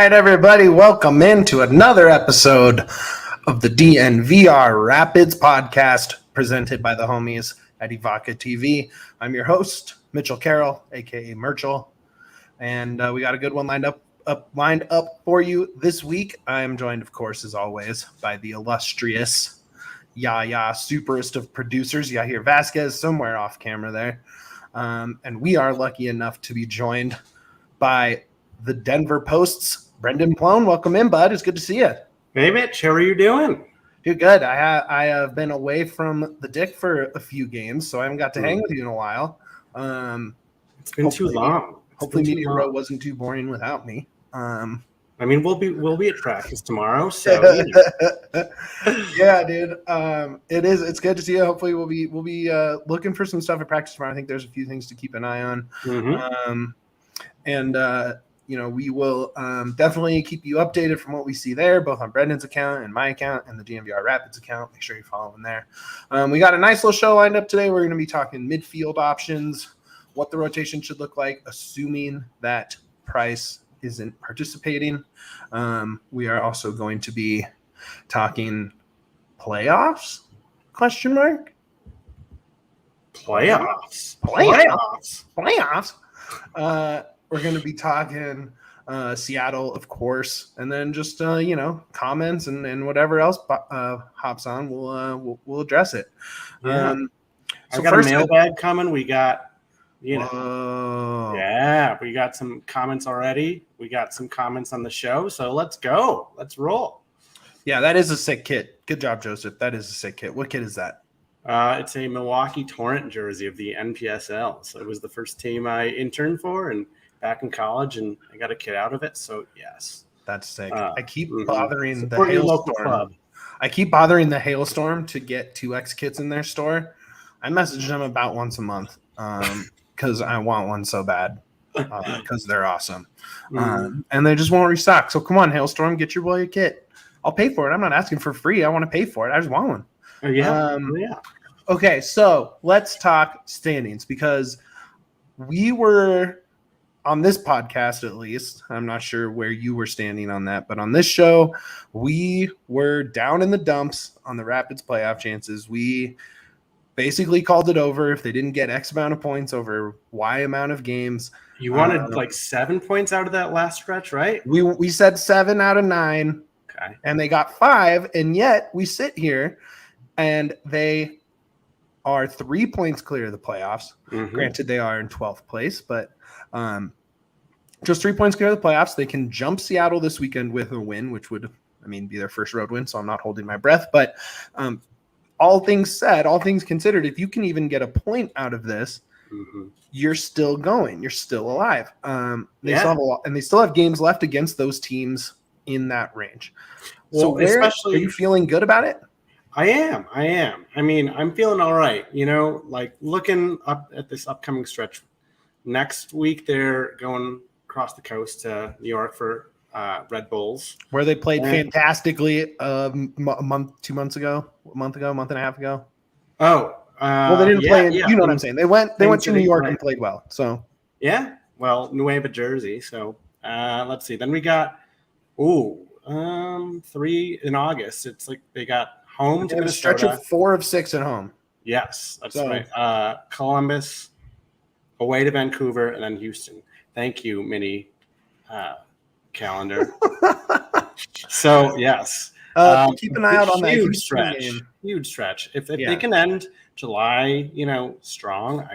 right, everybody, welcome into another episode of the DNVR Rapids podcast presented by the homies at Evoca TV. I'm your host, Mitchell Carroll, aka Merchel, and we got a good one lined up for you this week. I am joined, of course, as always, by the illustrious superest of producers, Yahir Vazquez, somewhere off camera there. And we are lucky enough to be joined by the Denver Post's Brendan Ploen. Welcome in, bud. It's good to see you. Hey, Mitch. How are you doing? Dude, good. I have been away from the Dick for a few games, so I haven't got to hang with you in a while. It's been too long. Hopefully, Media Row wasn't too boring without me. I mean, we'll be at practice tomorrow, so yeah, dude. It's good to see you. Hopefully, we'll be looking for some stuff at practice tomorrow. I think there's a few things to keep an eye on. We will definitely keep you updated from what we see there, both on Brendan's account and my account and the DNVR Rapids account. Make sure you follow them there. We got a nice little show lined up today. We're going to be talking midfield options, what the rotation should look like, assuming that Price isn't participating. We are also going to be talking playoffs? Playoffs. We're going to be talking Seattle, of course, and then just comments and whatever else hops on. We'll address it. Yeah. I got a mailbag coming. We got we got some comments already. We got some comments on the show. So let's go. Let's roll. Yeah, that is a sick kit. Good job, Joseph. That is a sick kit. What kit is that? It's a Milwaukee Torrent jersey of the NPSL. So it was the first team I interned for and back in college, and I got a kit out of it. So yes, that's sick. I keep bothering the local club. I keep bothering the Hailstorm to get 2X kits in their store. I message them about once a month because I want one so bad because they're awesome, and they just won't restock. So come on, Hailstorm, get your boy a kit. I'll pay for it. I'm not asking for free. I want to pay for it. I just want one. Yeah. Okay, so let's talk standings because we were on this podcast, at least. I'm not sure where you were standing on that, but on this show, we were down in the dumps on the Rapids playoff chances. We basically called it over if they didn't get X amount of points over Y amount of games. You wanted like 7 points out of that last stretch, right? We said 7 out of 9. Okay. And they got 5, and yet we sit here and they are 3 points clear of the playoffs. Granted, they are in 12th place, but just 3 points clear of the playoffs. They can jump Seattle this weekend with a win, which would, be their first road win, so I'm not holding my breath. But all things said, all things considered, if you can even get a point out of this, you're still going. You're still alive. They still have games left against those teams in that range. Well, so are you feeling good about it? I am. I mean, I'm feeling all right. Like looking up at this upcoming stretch. Next week, they're going across the coast to New York for Red Bulls, where they played fantastically a month and a half ago. Well, they didn't play. You know what I'm saying? They went to New York and played well. So yeah, well, Nueva Jersey. So let's see. Then we got 3 in August. It's like they got home to a stretch of 4 of 6 at home. Yes, that's right. Columbus, away to Vancouver, and then Houston. Thank you, mini calendar. So yes, keep an eye out on that huge stretch. If they can end July, strong.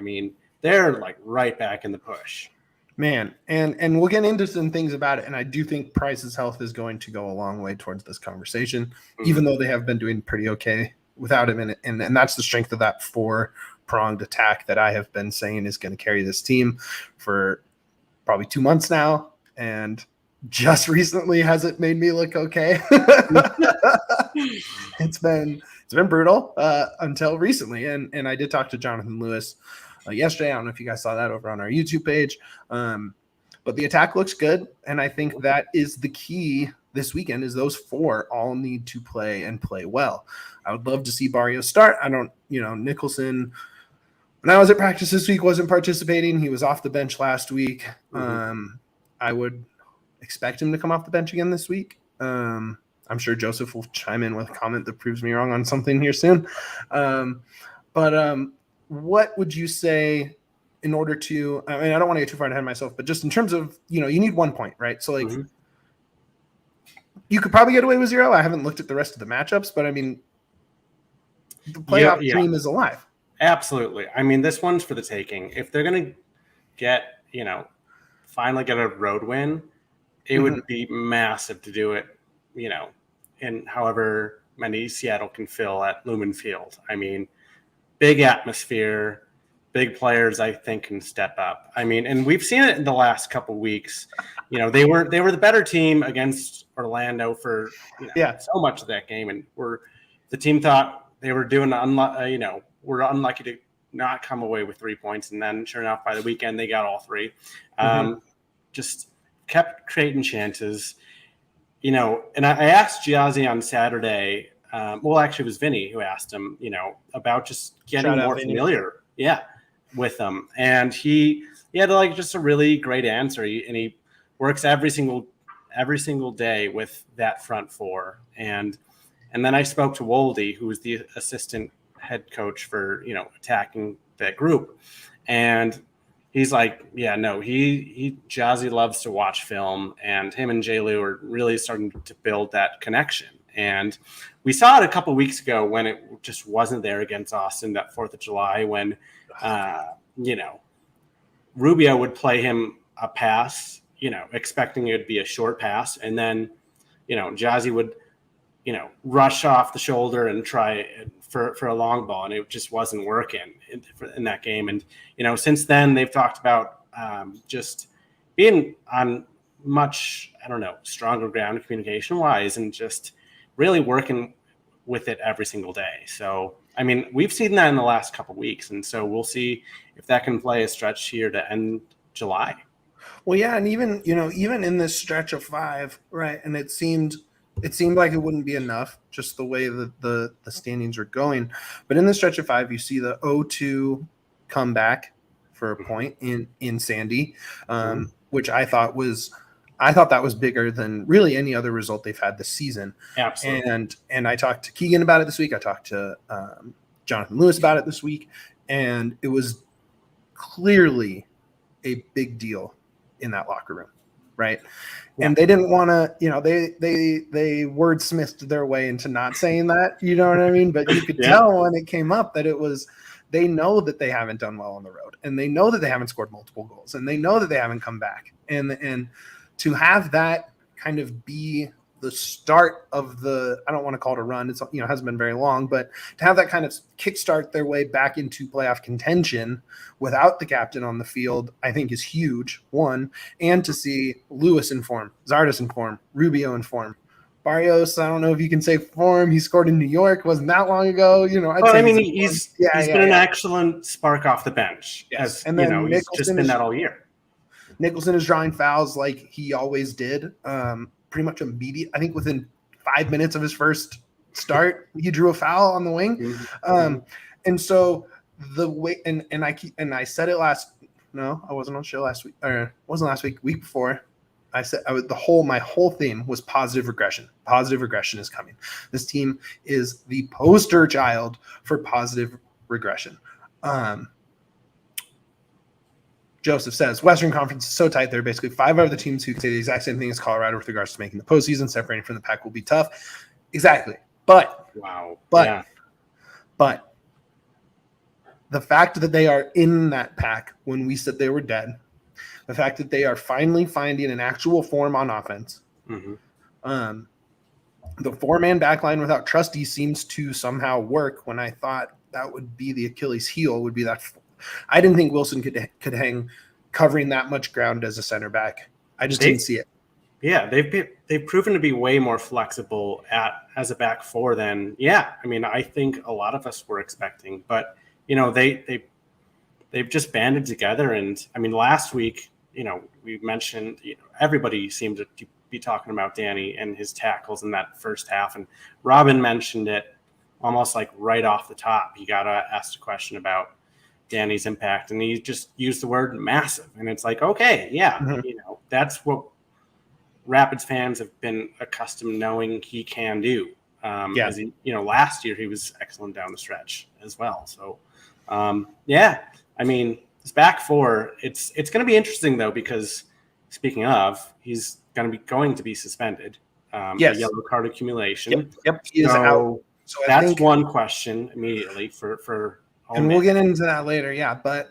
They're like right back in the push. Man, and we'll get into some things about it, and I do think Price's health is going to go a long way towards this conversation, even though they have been doing pretty okay without him, and that's the strength of that 4-pronged attack that I have been saying is going to carry this team for probably 2 months now, and just recently has it made me look okay. It's been brutal until recently, and I did talk to Jonathan Lewis yesterday. I don't know if you guys saw that over on our YouTube page, but the attack looks good, and I think that is the key this weekend. Is those 4 all need to play and play well. I would love to see Barrios start. I don't, Nicholson, when I was at practice this week, wasn't participating. He was off the bench last week. I would expect him to come off the bench again this week. I'm sure Joseph will chime in with a comment that proves me wrong on something here soon. But what would you say in order to, I mean, I don't want to get too far ahead of myself, but just in terms of, you need 1 point, right? So like you could probably get away with 0. I haven't looked at the rest of the matchups, but I mean, the playoff dream is alive. Absolutely. I mean, this one's for the taking. If they're going to get, finally get a road win, it would be massive to do it, in however many Seattle can fill at Lumen Field. I mean, big atmosphere, big players, I think, can step up. I mean, and we've seen it in the last couple of weeks. They were the better team against Orlando for so much of that game, and the team thought they were doing were unlucky to not come away with 3 points, and then sure enough, by the weekend they got all 3. Just kept creating chances, and I asked Giazzi on Saturday. Actually, it was Vinny who asked him, about just getting more familiar, with them, and he had like just a really great answer. He works every single day with that front 4, and then I spoke to Wolde, who was the assistant head coach for attacking that group, and he's like, Jazzy loves to watch film, and him and J. Lou are really starting to build that connection. And we saw it a couple of weeks ago when it just wasn't there against Austin, that 4th of July, when Rubio would play him a pass, expecting it would be a short pass, and then Jazzy would rush off the shoulder and try for a long ball, and it just wasn't working in that game. And since then they've talked about just being on much stronger ground communication wise, and just really working with it every single day. So I mean, we've seen that in the last couple of weeks, and so we'll see if that can play a stretch here to end July. Well, yeah, and even in this stretch of 5, right? And it seemed like it wouldn't be enough, just the way that the standings are going. But in the stretch of 5, you see the 0-2 comeback for a point in Sandy, which I thought that was bigger than really any other result they've had this season. Absolutely. And I talked to Keegan about it this week. I talked to Jonathan Lewis about it this week, and it was clearly a big deal in that locker room, right? Yeah. And they didn't want to, they wordsmithed their way into not saying that, you know what I mean? But you could tell when it came up that it was, they know that they haven't done well on the road, and they know that they haven't scored multiple goals, and they know that they haven't come back. And to have that kind of be the start of the, I don't want to call it a run, it's hasn't been very long, but to have that kind of kickstart their way back into playoff contention without the captain on the field, I think is huge, one. And to see Lewis in form, Zardes in form, Rubio in form, Barrios, I don't know if you can say form, he scored in New York, wasn't that long ago, he's been an excellent spark off the bench. Yes. And then he's just been that all year. Nicholson is drawing fouls like he always did. Pretty much immediate. I think within 5 minutes of his first start, he drew a foul on the wing. And so the way, and I said it I wasn't on show last week, or wasn't last week, week before. I said my whole theme was positive regression. Positive regression is coming. This team is the poster child for positive regression. Joseph says, Western Conference is so tight. There are basically 5 other teams who say the exact same thing as Colorado with regards to making the postseason. Separating from the pack will be tough. Exactly. But the fact that they are in that pack when we said they were dead, the fact that they are finally finding an actual form on offense, the 4-man backline without Trusty seems to somehow work, when I thought that would be the Achilles heel, would be that I didn't think Wilson could hang covering that much ground as a center back. I just didn't see it. Yeah, they've proven to be way more flexible as a back 4 than I think a lot of us were expecting. But they've just banded together, and last week we mentioned everybody seemed to be talking about Danny and his tackles in that first half, and Robin mentioned it almost like right off the top. He got asked a question about Danny's impact, and he just used the word massive, and it's like, okay, that's what Rapids fans have been accustomed knowing he can do. As he, last year he was excellent down the stretch as well. So, I mean, his back four. It's going to be interesting though, because speaking of, he's going to be suspended. A yellow card accumulation. Yep. He is out. So that's one question immediately for. And we'll get into that later. Yeah, but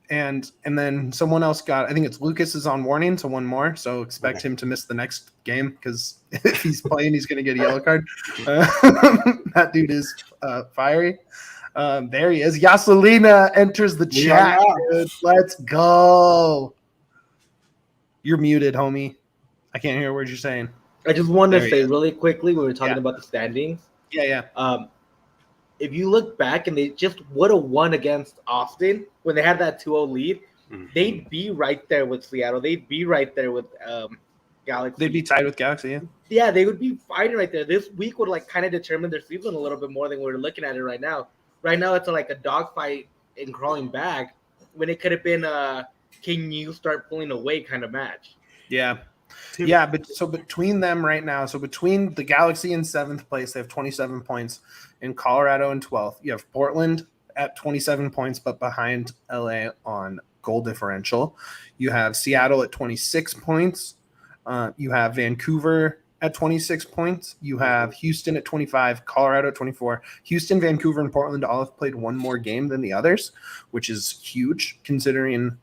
and then someone else I think it's Lucas is on warning, so one more. So expect him to miss the next game, because if he's playing, he's going to get a yellow card. That dude is fiery. There he is. Yaselina enters the chat. Dude. Let's go. You're muted, homie. I can't hear what you're saying. I just wanted to say really quickly, we were talking about the standings. Yeah. If you look back and they just would have won against Austin when they had that 2-0 lead, they'd be right there with Seattle. They'd be right there with Galaxy. They'd be tied with Galaxy, yeah. Yeah, they would be fighting right there. This week would kind of determine their season a little bit more than we're looking at it right now. Right now, it's like a dogfight in crawling back, when it could have been a can you start pulling away kind of match. Yeah. Yeah, but so between them right now, between the Galaxy in 7th place, they have 27 points, and Colorado in 12th. You have Portland at 27 points, but behind LA on goal differential. You have Seattle at 26 points. You have Vancouver at 26 points. You have Houston at 25, Colorado at 24. Houston, Vancouver, and Portland all have played one more game than the others, which is huge considering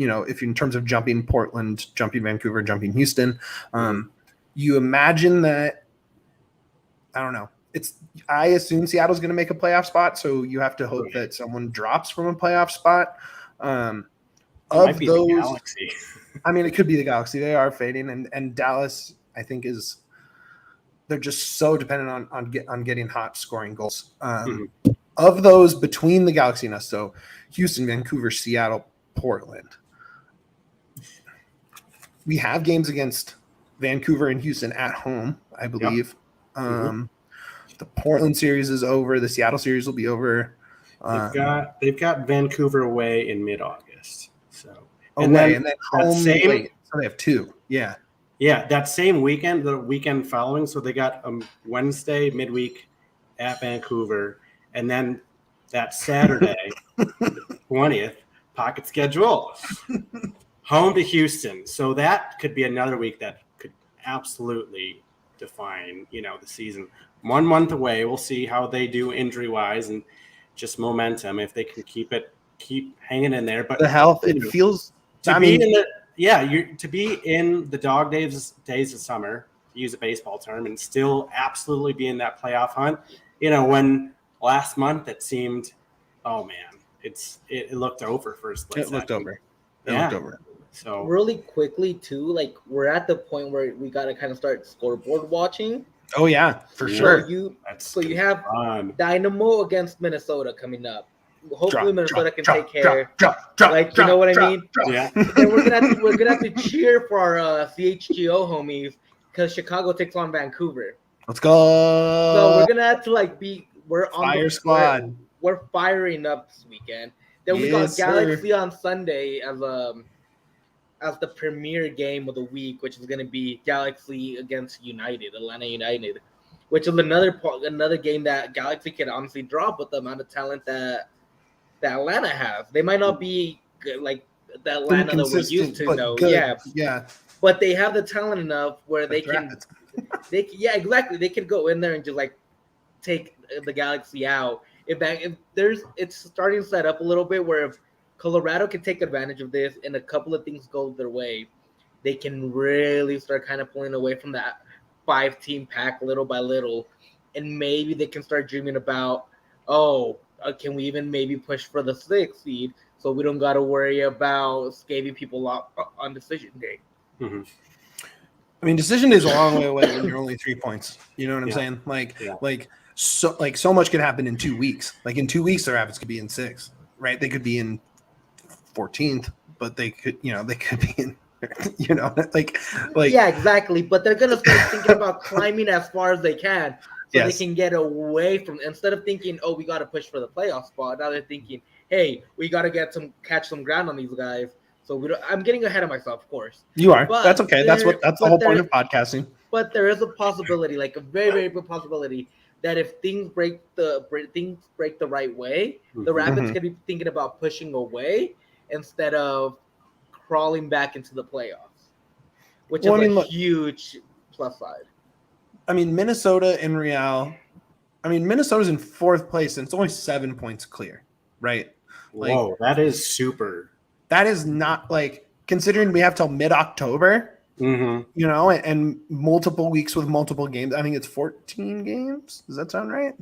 if in terms of jumping Portland, jumping Vancouver, jumping Houston, you imagine that, I don't know. I assume Seattle's going to make a playoff spot, so you have to hope that someone drops from a playoff spot. Of those, the Galaxy. I mean, it could be the Galaxy. They are fading, and Dallas, I think, they're just so dependent on getting hot scoring goals. Of those between the Galaxy and us, so Houston, Vancouver, Seattle, Portland. We have games against Vancouver and Houston at home, I believe. Yep. The Portland series is over. The Seattle series will be over. They've got Vancouver away in mid-August. So and then home late. So they have 2. Yeah. Yeah, that same weekend, the weekend following. So they got Wednesday midweek at Vancouver, and then that Saturday, 20th, pocket schedule. Home to Houston. So that could be another week that could absolutely define, the season. 1 month away. We'll see how they do injury-wise and just momentum, if they can keep hanging in there. But the health, it feels to be in the dog days of summer, to use a baseball term, and still absolutely be in that playoff hunt. When last month it seemed, oh man, it looked over first place. It looked over. So really quickly too, we're at the point where we got to kind of start scoreboard watching. Oh yeah, for sure. You have Dynamo against Minnesota coming up. Hopefully Minnesota can take care. You know what I mean? Yeah. Then we're gonna have to cheer for our CHGO homies, because Chicago takes on Vancouver. Let's go. So we're gonna have to we're on Fire squad. We're firing up this weekend. Then we got Galaxy on Sunday as the premier game of the week, which is going to be Galaxy against Atlanta United, which is another game that Galaxy can honestly drop with the amount of talent that Atlanta has. They might not be like the Atlanta that we're used to, though. Yeah. But they have the talent enough where they can exactly. They can go in there and just take the Galaxy out. It's starting to set up a little bit where if Colorado can take advantage of this and a couple of things go their way, they can really start kind of pulling away from that 5-team pack little by little. And maybe they can start dreaming about, can we even maybe push for the 6th seed so we don't got to worry about scaving people up on decision day. Mm-hmm. I mean, decision day is a long way away when you're only 3 points. You know what I'm saying? So much could happen in 2 weeks. In 2 weeks, the Rapids could be in 6th, right? They could be in 14th, but they could be in, yeah, exactly. But they're gonna start thinking about climbing as far as they can, so they can get away from. Instead of thinking, we got to push for the playoff spot, now they're thinking, hey, we got to catch some ground on these guys, So I'm getting ahead of myself, of course. You are. But That's okay. That's the whole point of podcasting. But there is a possibility, like a very, very good possibility, that if things break the right way, the Rapids could be thinking about pushing away instead of crawling back into the playoffs, which is a huge plus side. I mean, Minnesota and Real. I mean, Minnesota's in 4th place, and it's only 7 points clear, right? Whoa, that is super. That is not like, considering we have till mid-October, you know, and multiple weeks with multiple games. I think it's 14 games. Does that sound right?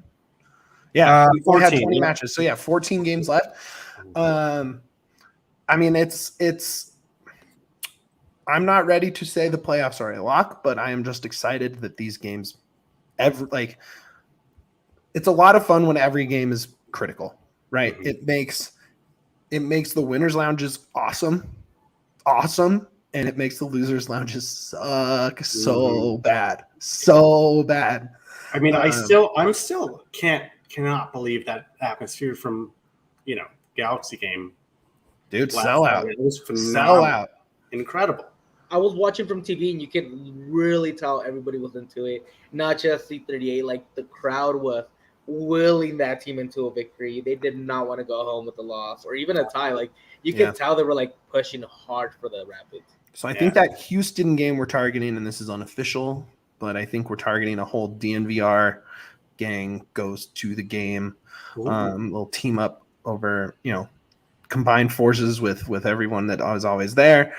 Yeah, we had 20 matches, so 14 games left. I mean, it's. I'm not ready to say the playoffs are a lock, but I am just excited that these games, it's a lot of fun when every game is critical, right? It makes the winners' lounges awesome, and it makes the losers' lounges suck so bad. I mean, I'm still cannot believe that atmosphere from, Galaxy game. Dude, sell out. It was phenomenal. Sell out. Incredible. I was watching from TV, and you could really tell everybody was into it. Not just C38, like the crowd was willing that team into a victory. They did not want to go home with a loss or even a tie. Like you could tell they were like pushing hard for the Rapids. So I think that Houston game we're targeting, and this is unofficial, but I think we're targeting a whole DNVR gang goes to the game. We'll team up over, combine forces with everyone that is always there.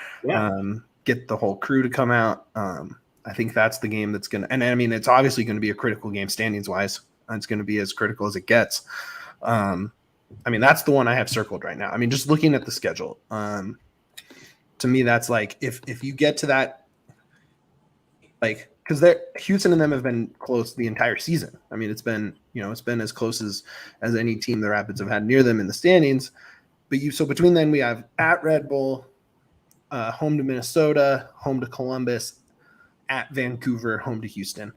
Get the whole crew to come out. I think that's the game that's going to – and, I mean, it's obviously going to be a critical game standings-wise. It's going to be as critical as it gets. I mean, that's the one I have circled right now. I mean, just looking at the schedule, to me, that's like if you get to that, like, because Houston and them have been close the entire season. I mean, it's been as close as any team the Rapids have had near them in the standings. But so between then we have at Red Bull, home to Minnesota, home to Columbus, at Vancouver, home to Houston.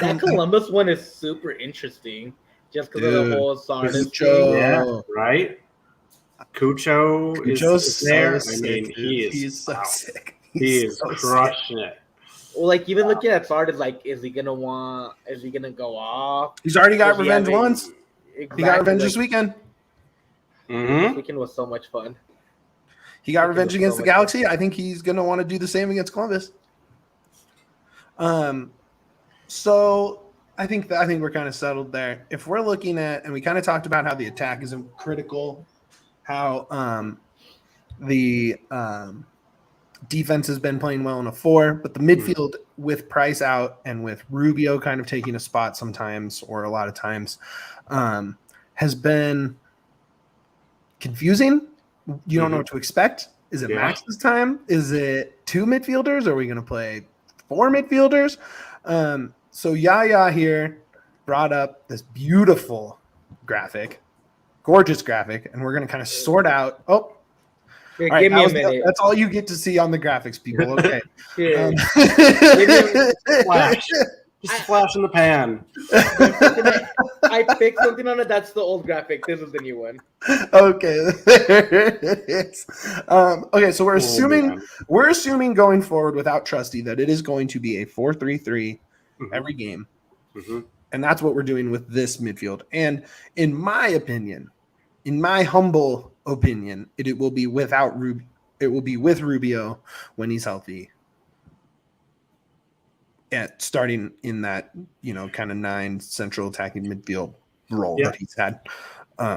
That Columbus one is super interesting, just because of the whole Sardis thing. Yeah, right. Cucho's there. I mean, he's so sick. He is crushing it. Well, like even looking at Sardis, like, is he gonna go off? He's already got revenge once. Exactly. He got revenge this weekend. This weekend was so much fun. He got revenge against the Galaxy. I think he's gonna want to do the same against Columbus. So I think we're kind of settled there. If we're looking at, and we kind of talked about how the attack is critical, how the defense has been playing well in a 4, but the midfield with Price out and with Rubio kind of taking a spot sometimes or a lot of times has been confusing. You don't know what to expect. Is it Max this time? Is it 2 midfielders? Are we going to play 4 midfielders? So Yahya here brought up this beautiful graphic, gorgeous graphic, and we're going to kind of sort out. Oh, here, all right, give me a minute. That's all you get to see on the graphics, people. Okay. Flash. Just flash in the pan. I picked something on it. That's the old graphic. This is the new one. Okay. There it is. Okay, so we're assuming going forward without Trusty that it is going to be a 4-3-3 every game. And that's what we're doing with this midfield. And in my opinion, in my humble opinion, it will be without Rubio. It will be with Rubio when he's healthy. Starting in that, kind of 9 central attacking midfield role that he's had,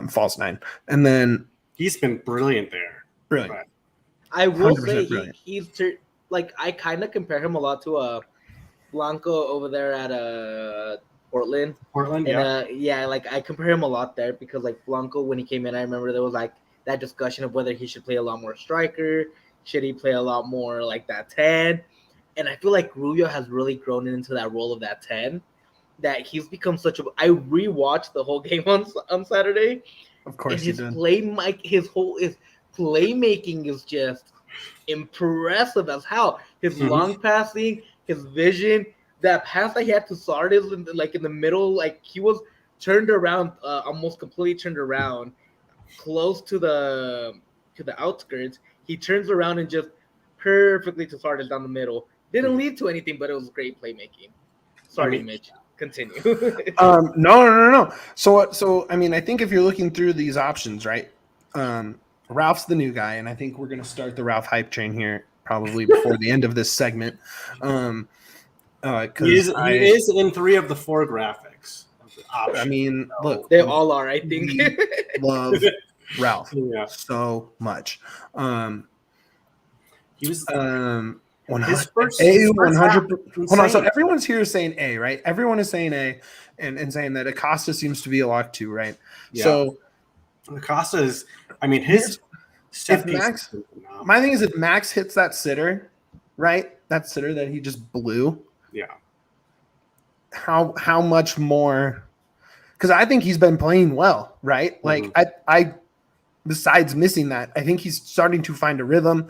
false 9. And then he's been brilliant there. Brilliant. I will say he's like, I kind of compare him a lot to Blanco over there at Portland. And, like I compare him a lot there because like Blanco, when he came in, I remember there was like that discussion of whether he should play a lot more striker, should he play a lot more like that 10. And I feel like Rubio has really grown into that role of that 10, that he's become such a – I rewatched the whole game on Saturday. Of course his playmaking is just impressive as how. His long passing, his vision, that pass that he had to Sardis in the middle, like he was turned around, almost completely turned around, close to the to the outskirts. He turns around and just perfectly to Sardis down the middle. Didn't lead to anything, but it was great playmaking. Sorry, Mitch. Continue. No. So I mean, I think if you're looking through these options, right? Ralph's the new guy, and I think we're going to start the Ralph hype train here probably before the end of this segment. He is in 3 of the 4 graphics. I mean, look, they all are. I think. Love Ralph so much. He was 100. Hold on. So everyone's here saying A, right? Everyone is saying A, and saying that Acosta seems to be a lock too, right? Yeah. So Acosta is. I mean, his. If Max, my thing is, if Max hits that sitter, right? That sitter that he just blew. Yeah. How much more? Because I think he's been playing well, right? Like I besides missing that, I think he's starting to find a rhythm.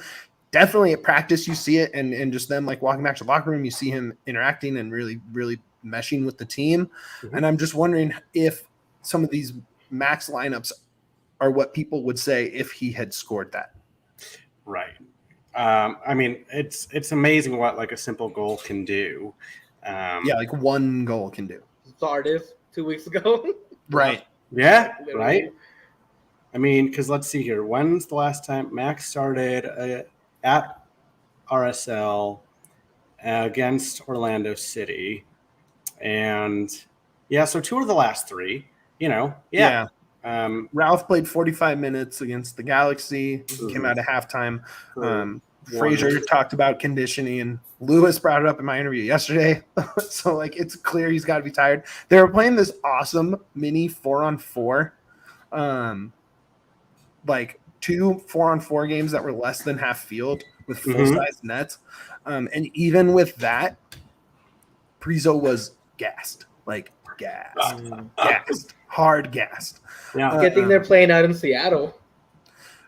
Definitely at practice, you see it, and just them like walking back to the locker room, you see him interacting and really, really meshing with the team. And I'm just wondering if some of these Max lineups are what people would say if he had scored that. Right. I mean, it's amazing what like a simple goal can do. Like one goal can do. Sardis 2 weeks ago. Right. Yeah. Right. I mean, because let's see here. When's the last time Max started at RSL against Orlando City? And so 2 of the last 3. Ralph played 45 minutes against the Galaxy. Came out at halftime. Frazier talked about conditioning, and Lewis brought it up in my interview yesterday. So, like, it's clear he's got to be tired. They were playing this awesome mini 4-on-4, like 2 4-on-4 games that were less than half field with full-size nets. And even with that, Priso was gassed. Like, gassed. Hard gassed. Yeah. Good thing they're playing out in Seattle.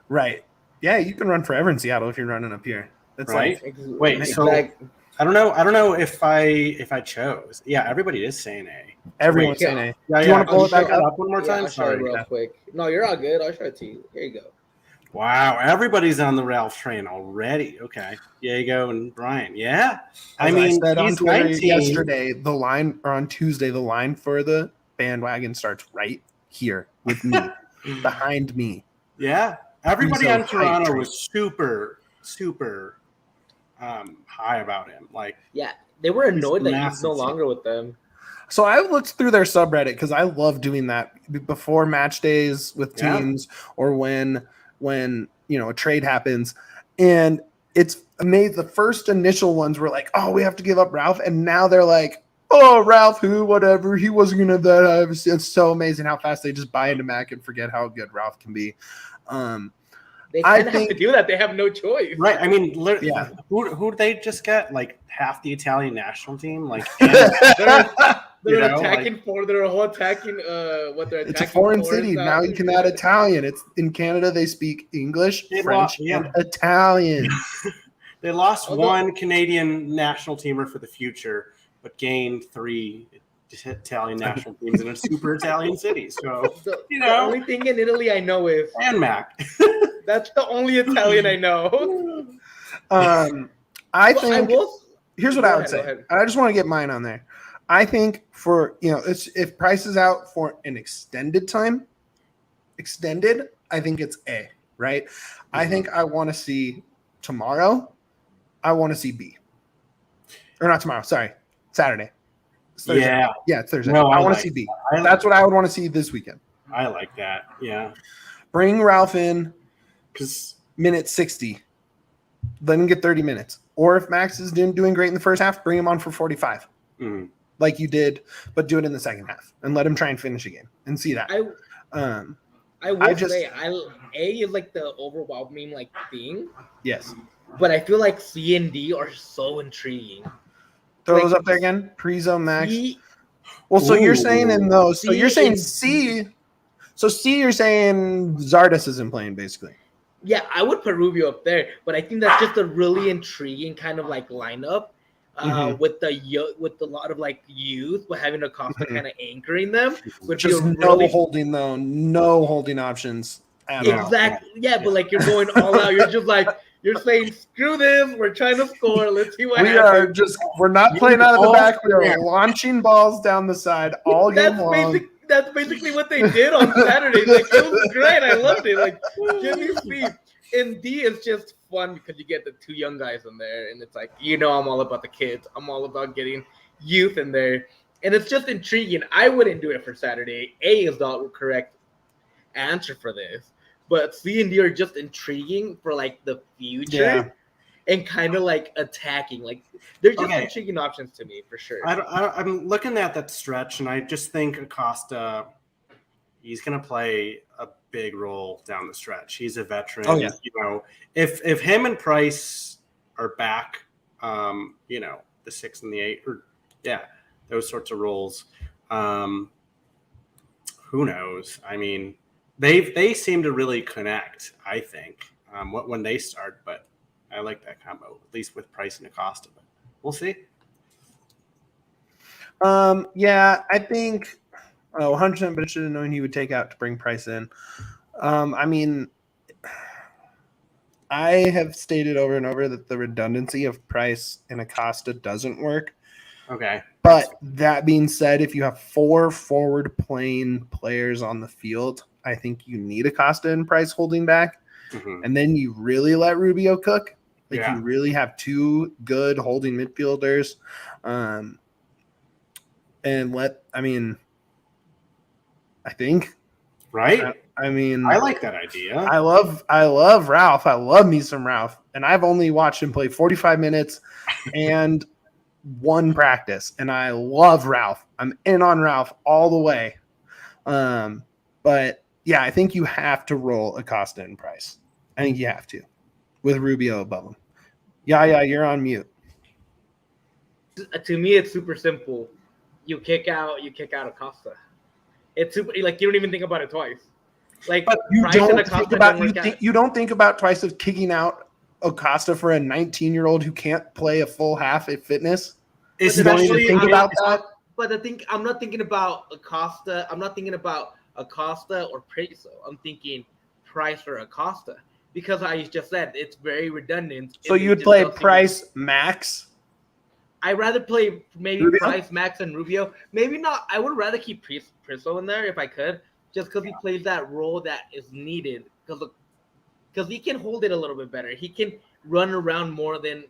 Right. Yeah, you can run forever in Seattle if you're running up here. That's right. Like, wait, so I don't know if I chose. Yeah, everybody is saying A. Everyone's saying A. Yeah, Do you want to pull it back up one more time? I'll show it real quick. No, you're all good. I'll show it to you. Here you go. Wow, everybody's on the Ralph train already. Okay, Diego and Brian. Yeah, I mean, said on he's Twitter 19. yesterday, the line, or on Tuesday, the line for the bandwagon starts right here with me, behind me. Yeah, everybody on Toronto was super high about him. Like, yeah, they were annoyed that he's no longer with them. So I looked through their subreddit because I love doing that before match days with teams or when a trade happens, and it's amazing. The first initial ones were like, "Oh, we have to give up Ralph," and now they're like, "Oh, Ralph, whatever. He wasn't gonna that." It's so amazing how fast they just buy into Mac and forget how good Ralph can be. They kind of have to do that. They have no choice, right? I mean, literally, who did they just get? Like half the Italian national team, like. They're attacking they're a whole attacking what they're attacking. It's a foreign city. Now you can add Italian. It's in Canada they speak English, French, and Italian. They lost one Canadian national teamer for the future, but gained 3 Italian national teams in a super Italian city. So the only thing in Italy I know is and Mac. That's the only Italian I know. Here's what I would say. I just want to get mine on there. I think for if Price is out for an extended time, I think it's A, right? I think I want to see tomorrow. I want to see B, or not tomorrow. Sorry, Saturday. It's Thursday. Yeah, it's Thursday. No, I want to see B. That's what I would want to see this weekend. I like that. Yeah, bring Ralph in because minute 60. Let him get 30 minutes. Or if Max is doing great in the first half, bring him on for 45. Like you did, but do it in the second half and let him try and finish a game and see that. I would say A is like the overwhelming like thing. Yes. But I feel like C and D are so intriguing. Throw those up there again. Priso, Max. So you're saying in those. So you're saying C. So C, you're saying Zardes isn't playing basically. Yeah, I would put Rubio up there, but I think that's just a really intriguing kind of like lineup. With a lot of like youth, but having Acosta kind of anchoring them, which just no holding options. Exactly. Yeah, but like you're going all out. You're just like you're saying, "Screw this! We're trying to score. Let's see what happens." We're not playing out of the back. We are launching balls down the side all game long. That's basically what they did on Saturday. Like it was great. I loved it. Like give me speed. And D is just fun because you get the two young guys in there, and it's like I'm all about the kids. I'm all about getting youth in there, and it's just intriguing. I wouldn't do it for Saturday. A is not the correct answer for this. But C and D are just intriguing for like the future and kind of like attacking. Like they're just intriguing options to me for sure. I'm looking at that stretch and I just think Acosta, he's going to play a big role down the stretch. He's a veteran. Oh, yeah. If him and Price are back, the 6 and the 8, or those sorts of roles. Who knows? I mean, They seem to really connect, I think, when they start. But I like that combo, at least with Price and Acosta. But we'll see. I think 100%, but it should have known he would take out to bring Price in. I mean, I have stated over and over that the redundancy of Price and Acosta doesn't work. Okay. But that being said, if you have 4 forward playing players on the field, I think you need Acosta and Price holding back. Mm-hmm. And then you really let Rubio cook. You really have 2 good holding midfielders. I think. Right? I like that idea. I love Ralph. I love me some Ralph. And I've only watched him play 45 minutes and 1 practice. And I love Ralph. I'm in on Ralph all the way. But yeah, I think you have to roll Acosta and Price. I think you have to, with Rubio above him. Yeah, you're on mute. To me, it's super simple. You kick out Acosta. It's super you don't even think about it twice. Like, but you don't think about twice of kicking out Acosta for a 19-year-old who can't play a full half at fitness. Especially think about that. But I'm not thinking about Acosta. I'm not thinking about Acosta or Priso. I'm thinking Price or Acosta because I just said it's very redundant. So you would play Price, Max. I'd rather play maybe Rubio? Price, Max, and Rubio. Maybe not. I would rather keep Priso in there if I could, just because he plays that role that is needed. Because he can hold it a little bit better. He can run around more than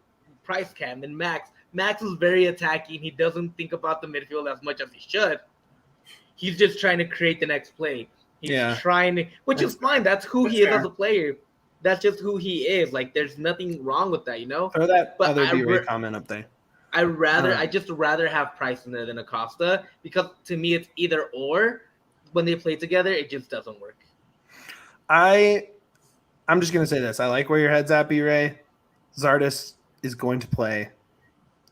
Price can. Than Max. Max is very attacking. He doesn't think about the midfield as much as he should. He's just trying to create the next play. He's trying to, which is fine. That's who he is as a player. That's just who he is. Like, there's nothing wrong with that, Throw that other B-Ray comment up there. I just rather have Price in there than Acosta because to me it's either or. When they play together, it just doesn't work. I'm just gonna say this. I like where your head's at, B-Ray. Zardes is going to play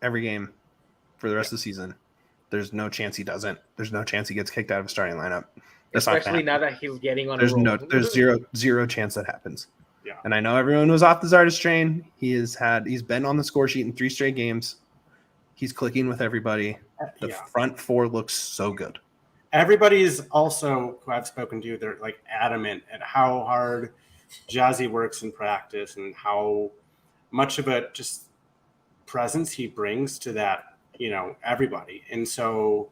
every game for the rest of the season. There's no chance he doesn't. There's no chance he gets kicked out of a starting lineup. Especially now that he's getting on. There's zero chance that happens. Yeah. And I know everyone was off the Zardes train. He's been on the score sheet in 3 straight games. He's clicking with everybody. The front 4 looks so good. Everybody's also who I've spoken to, they're like adamant at how hard Jazzy works in practice and how much of a just presence he brings to that, everybody. And so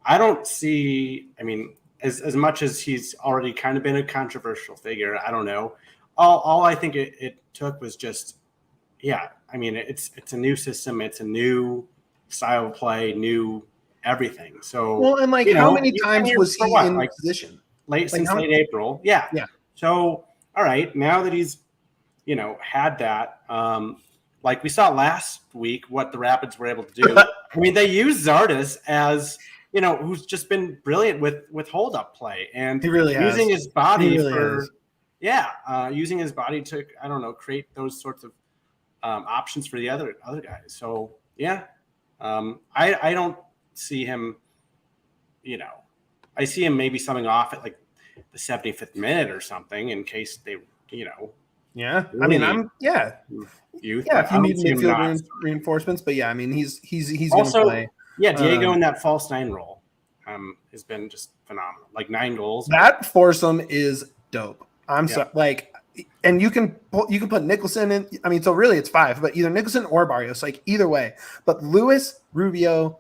I don't see, as much as he's already kind of been a controversial figure, I don't know. All I think it took was just, it's a new system. It's a new style of play, new everything. So, how many times was he in position? Since late April. Yeah. So, all right, now that he's, had that, like we saw last week, what the Rapids were able to do. They used Zardes as, who's just been brilliant with hold-up play and he really using has. his body using his body to, create those sorts of options for the other guys. So, I don't see him, I see him maybe summing off at like the 75th minute or something in case they, Yeah. Youth. If you need midfield reinforcements, but he's also going to play. Yeah, Diego in that false 9 role has been just phenomenal. Like 9 goals. That foursome is dope. And you can put Nicholson in. I mean, so really it's 5, but either Nicholson or Barrios, like either way. But Lewis, Rubio,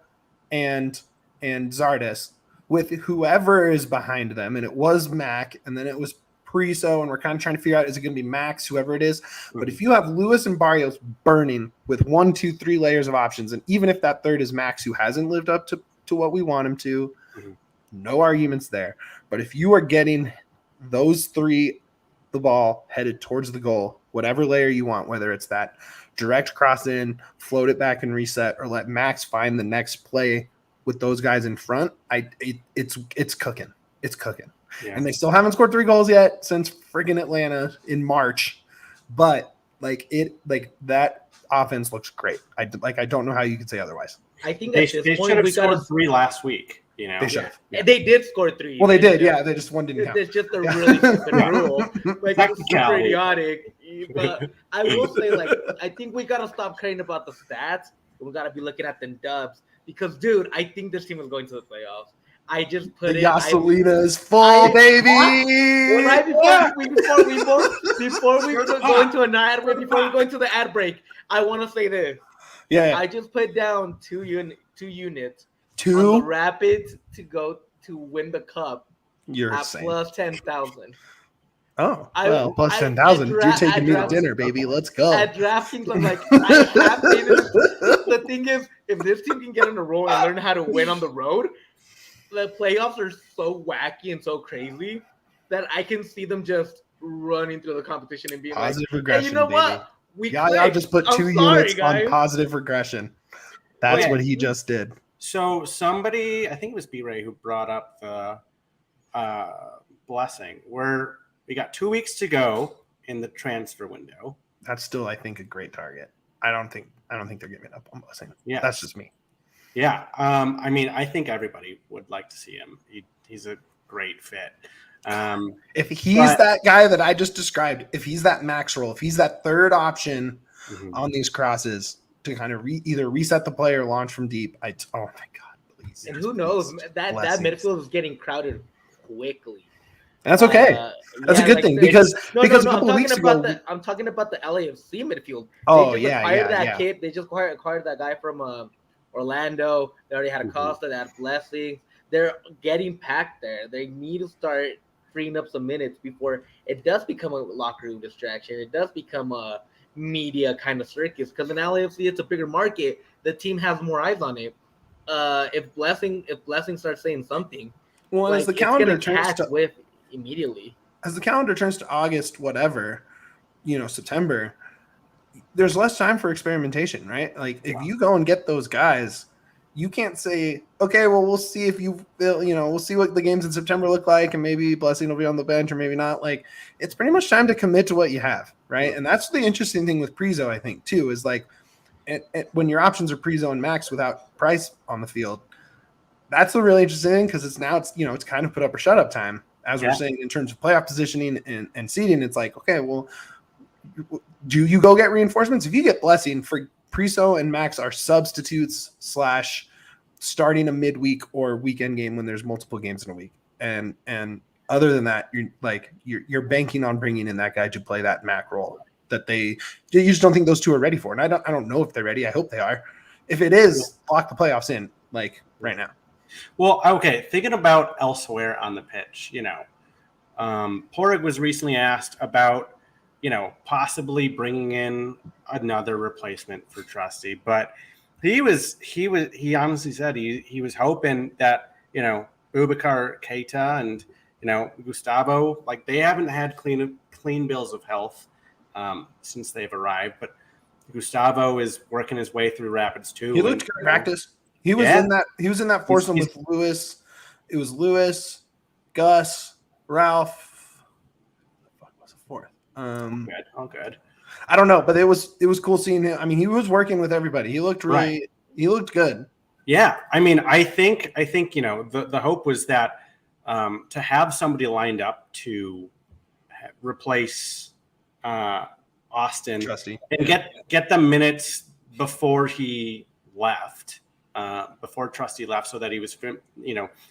and Zardes with whoever is behind them, and it was Mac, and then it was Priso, and we're kind of trying to figure out, is it going to be Max, whoever it is? Mm-hmm. But if you have Lewis and Barrios burning with 1, 2, 3 layers of options, and even if that third is Max, who hasn't lived up to what we want him to, no arguments there. But if you are getting those 3 the ball headed towards the goal, whatever layer you want, whether it's that direct cross in, float it back and reset, or let Max find the next play with those guys in front, it's cooking. It's cooking. Yeah. And they still haven't scored 3 goals yet since friggin' Atlanta in March. But that offense looks great. I don't know how you could say otherwise. I think they should have scored 3 last week. You know, they should. Yeah. They did score 3. Well, they did. Yeah, they just one didn't count. It's just a really stupid rule. Like, it's super idiotic. But I will say, I think we gotta stop caring about the stats. We gotta be looking at the dubs because, dude, I think this team is going to the playoffs. I just put the Yasalina is full, baby. Right before we go into an ad, before we go into the ad break, I want to say this. Yeah. I just put down 2 units. 2 on the Rapids to win the cup. You're at insane. plus 10,000. Oh, well, plus 10,000. You're taking me to dinner, baby. Let's go. At DraftKings, I'm like, I have the thing is, if this team can get on the roll and learn how to win on the road, the playoffs are so wacky and so crazy that I can see them just running through the competition and being positive regression. Hey, you know baby. what? I just put 2 units on positive regression. That's what he just did. So somebody, I think it was B-Ray, who brought up the blessing, where we got 2 weeks to go in the transfer window. That's still, I think, a great target. I don't think they're giving up on blessing. Yeah, that's just me. Yeah, I mean, I think everybody would like to see him. He's a great fit. If he's that guy that I just described, if he's that max role, if he's that third option on these crosses to kind of either reset the play or launch from deep, oh my God, please. And who knows, that midfield is getting crowded quickly. That's okay. That's a good thing because a couple of weeks ago, I'm talking about the LAFC midfield. They just acquired that kid. They just acquired that guy from Orlando. They already had a Costa, they had Blessing. They're getting packed there. They need to start freeing up some minutes before it does become a locker room distraction. It does become a media kind of circus because in LAFC it's a bigger market. The team has more eyes on it. If Blessing starts saying something, as the calendar turns immediately. As the calendar turns to August, whatever, September, there's less time for experimentation, right? Like if you go and get those guys, you can't say, okay, well, we'll see if we'll see what the games in September look like, and maybe Blessing will be on the bench or maybe not. Like, it's pretty much time to commit to what you have, right? And that's the interesting thing with Priso, I think, too, is like when your options are Priso and Max without Price on the field, that's the really interesting thing because it's kind of put up or shut up time, as we're saying in terms of playoff positioning and seeding. It's like, okay, well, do you go get reinforcements? If you get Blessing, for Priso and Max are substitutes / starting a midweek or weekend game when there's multiple games in a week. And other than that, you're banking on bringing in that guy to play that Mac role that you just don't think those two are ready for. And I don't know if they're ready. I hope they are. If it is, lock the playoffs in right now. Well, okay. Thinking about elsewhere on the pitch, Porig was recently asked about, possibly bringing in another replacement for Trusty, but he honestly said he was hoping that, Boubacar Keita and, Gustavo, they haven't had clean bills of health since they've arrived, but Gustavo is working his way through Rapids too. He looked good in practice. He was in that foursome with Lewis. It was Lewis, Gus, Ralph. Good. I don't know, but it was cool seeing him. I mean, he was working with everybody. He looked he looked good. Yeah. I mean, I think, the hope was that to have somebody lined up to replace Austin Trusty and get the minutes before he left, before Trusty left, so that he was,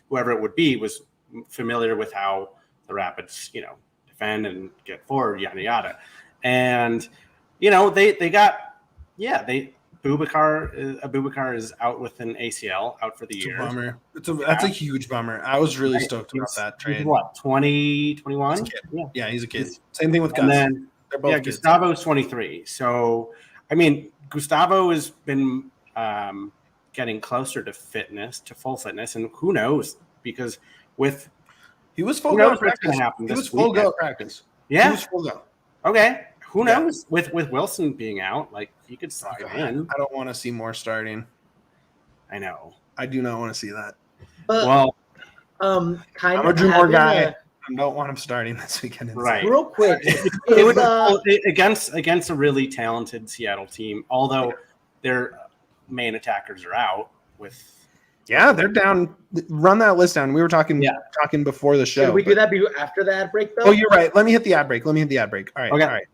whoever it would be was familiar with how the Rapids, defend and get forward, yada yada. And they got Abubakar is out with an ACL, out for the year. Bummer. That's a huge bummer. I was really stoked about that trade. He's what, 20, 21? Yeah, he's a kid. Same thing with Gus. And then they're both kids. Gustavo's 23. So I mean, Gustavo has been getting closer to full fitness, and who knows? Because he was full go practice. He was full go practice. Yeah, he was full go. Okay, who knows? With Wilson being out, like he could slide in. I don't want to see more starting. I know. I do not want to see that. Well, I'm a Drew Moore guy. I don't want him starting this weekend. Right. Real quick, against a really talented Seattle team, although their main attackers are out with. Yeah, they're down. Run that list down. We were talking before the show. Should we do that after the ad break, though? Oh, you're right. Let me hit the ad break. All right. Okay. All right.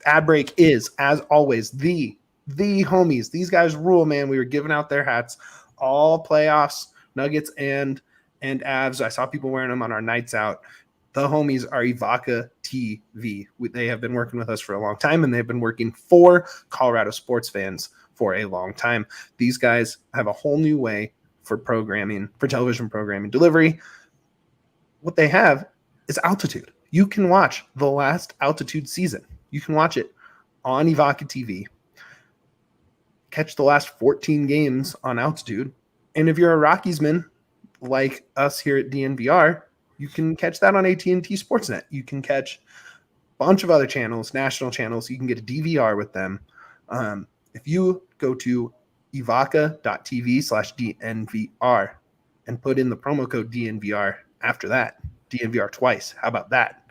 Ad break is, as always, the homies. These guys rule, man. We were giving out their hats all playoffs, Nuggets and Avs. I saw people wearing them on our nights out. The homies are Evoca TV. They have been working with us for a long time, and they've been working for Colorado sports fans for a long time. These guys have a whole new way for television programming delivery. What they have is Altitude. You can watch the last Altitude season. You can watch it on Evoca TV. Catch the last 14 games on Altitude. And if you're a Rockiesman like us here at DNVR, you can catch that on AT&T Sportsnet. You can catch a bunch of other channels, national channels. You can get a DVR with them. If you go to evoca.tv/DNVR and put in the promo code DNVR after that, DNVR twice. How about that?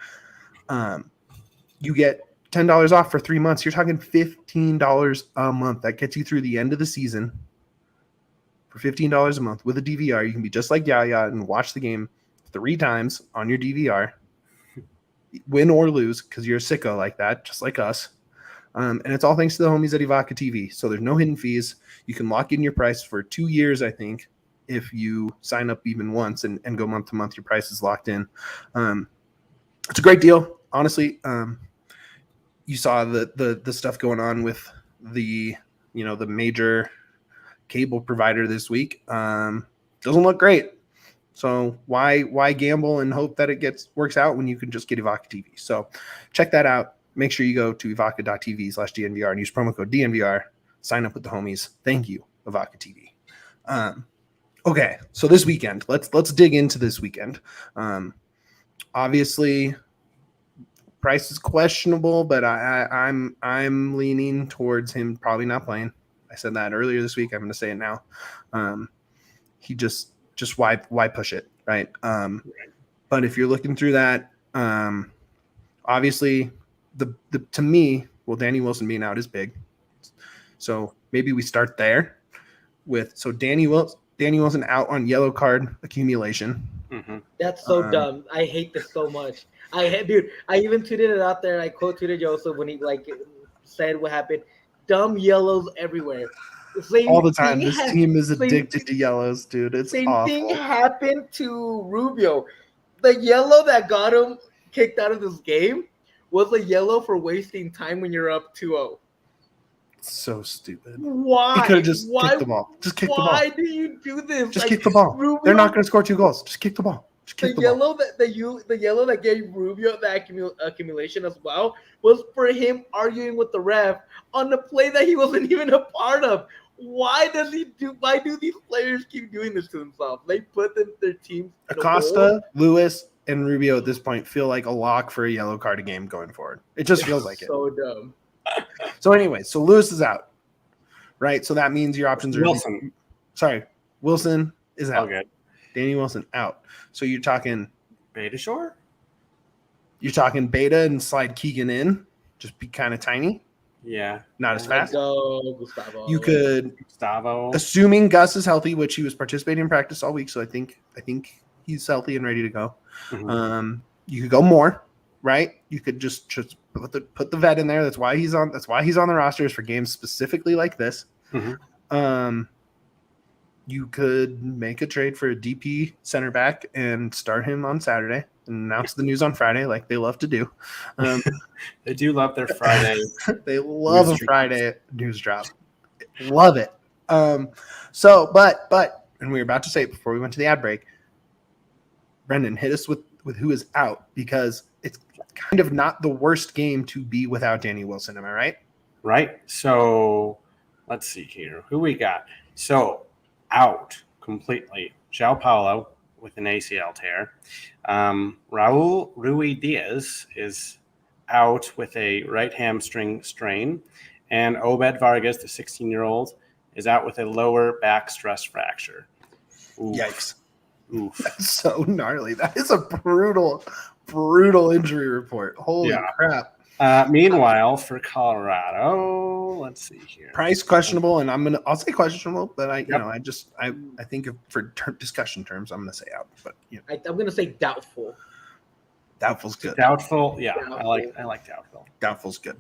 You get $10 off for 3 months. You're talking $15 a month. That gets you through the end of the season. For $15 a month with a DVR, you can be just like Yaya and watch the game 3 times on your DVR, win or lose, because you're a sicko like that, just like us. And it's all thanks to the homies at Evoca TV. So there's no hidden fees. You can lock in your price for 2 years, I think, if you sign up even once and go month to month. Your price is locked in. It's a great deal, honestly. You saw the stuff going on with the major cable provider this week. Doesn't look great. So why gamble and hope that it works out when you can just get Evoca TV? So check that out. Make sure you go to evoca.tv/DNVR and use promo code DNVR. Sign up with the homies. Thank you, Evoca TV. Okay, so this weekend, let's dig into this weekend. Obviously, Price is questionable, but I'm leaning towards him probably not playing. I said that earlier this week. I'm going to say it now. He just why push it, right? But if you're looking through that, obviously to me, Danny Wilson being out is big. So maybe we start there Danny Wilson out on yellow card accumulation. Mm-hmm. That's so dumb. I hate this so much. I even tweeted it out there. I quote tweeted Joseph when he said what happened. Dumb yellows everywhere. All the time. This team is addicted to yellows, dude. It's same awful. Thing happened to Rubio. The yellow that got him kicked out of this game was a yellow for wasting time when you're up 2-0. So stupid. Why? He could have just kicked the ball. Just kick the ball. Why do you do this? Just kick the ball. Rubio, they're not going to score 2 goals. Just kick the ball. The yellow that gave Rubio the accumulation as well was for him arguing with the ref on the play that he wasn't even a part of. Why do these players keep doing this to themselves? They put their teams. Acosta, Lewis, and Rubio at this point feel like a lock for a yellow card a game going forward. It just feels like so dumb. So anyway, Lewis is out, right? So that means your options are Wilson is out. Okay. Danny Wilson out. So you're talking Beta Shore? You're talking Beta and slide Keegan in, just be kind of tiny. Yeah. Not as fast. Go, Gustavo. You could Gustavo. Assuming Gus is healthy, which he was participating in practice all week, so I think he's healthy and ready to go. Mm-hmm. You could go more, right? You could just put the vet in there. That's why he's on the roster, is for games specifically like this. Mm-hmm. you could make a trade for a DP center back and start him on Saturday and announce the news on Friday, like they love to do. They do love their Friday. They love a Friday news drop. Love it. But and we were about to say it before we went to the ad break, Brendan, hit us with who is out, because it's kind of not the worst game to be without Danny Wilson. Am I right? Right. So let's see here. Who we got? So out completely. João Paulo with an ACL tear. Raul Ruiz is out with a right hamstring strain. And Obed Vargas, the 16-year-old, is out with a lower back stress fracture. Oof. Yikes. Oof. That's so gnarly. That is a brutal injury report. Holy crap. Meanwhile, for Colorado, let's see here. Price questionable, and I'll say questionable, but I think for discussion terms, I'm gonna say out. But I'm gonna say doubtful. Doubtful's good. Doubtful, yeah. Doubtful. I like doubtful. Doubtful's good.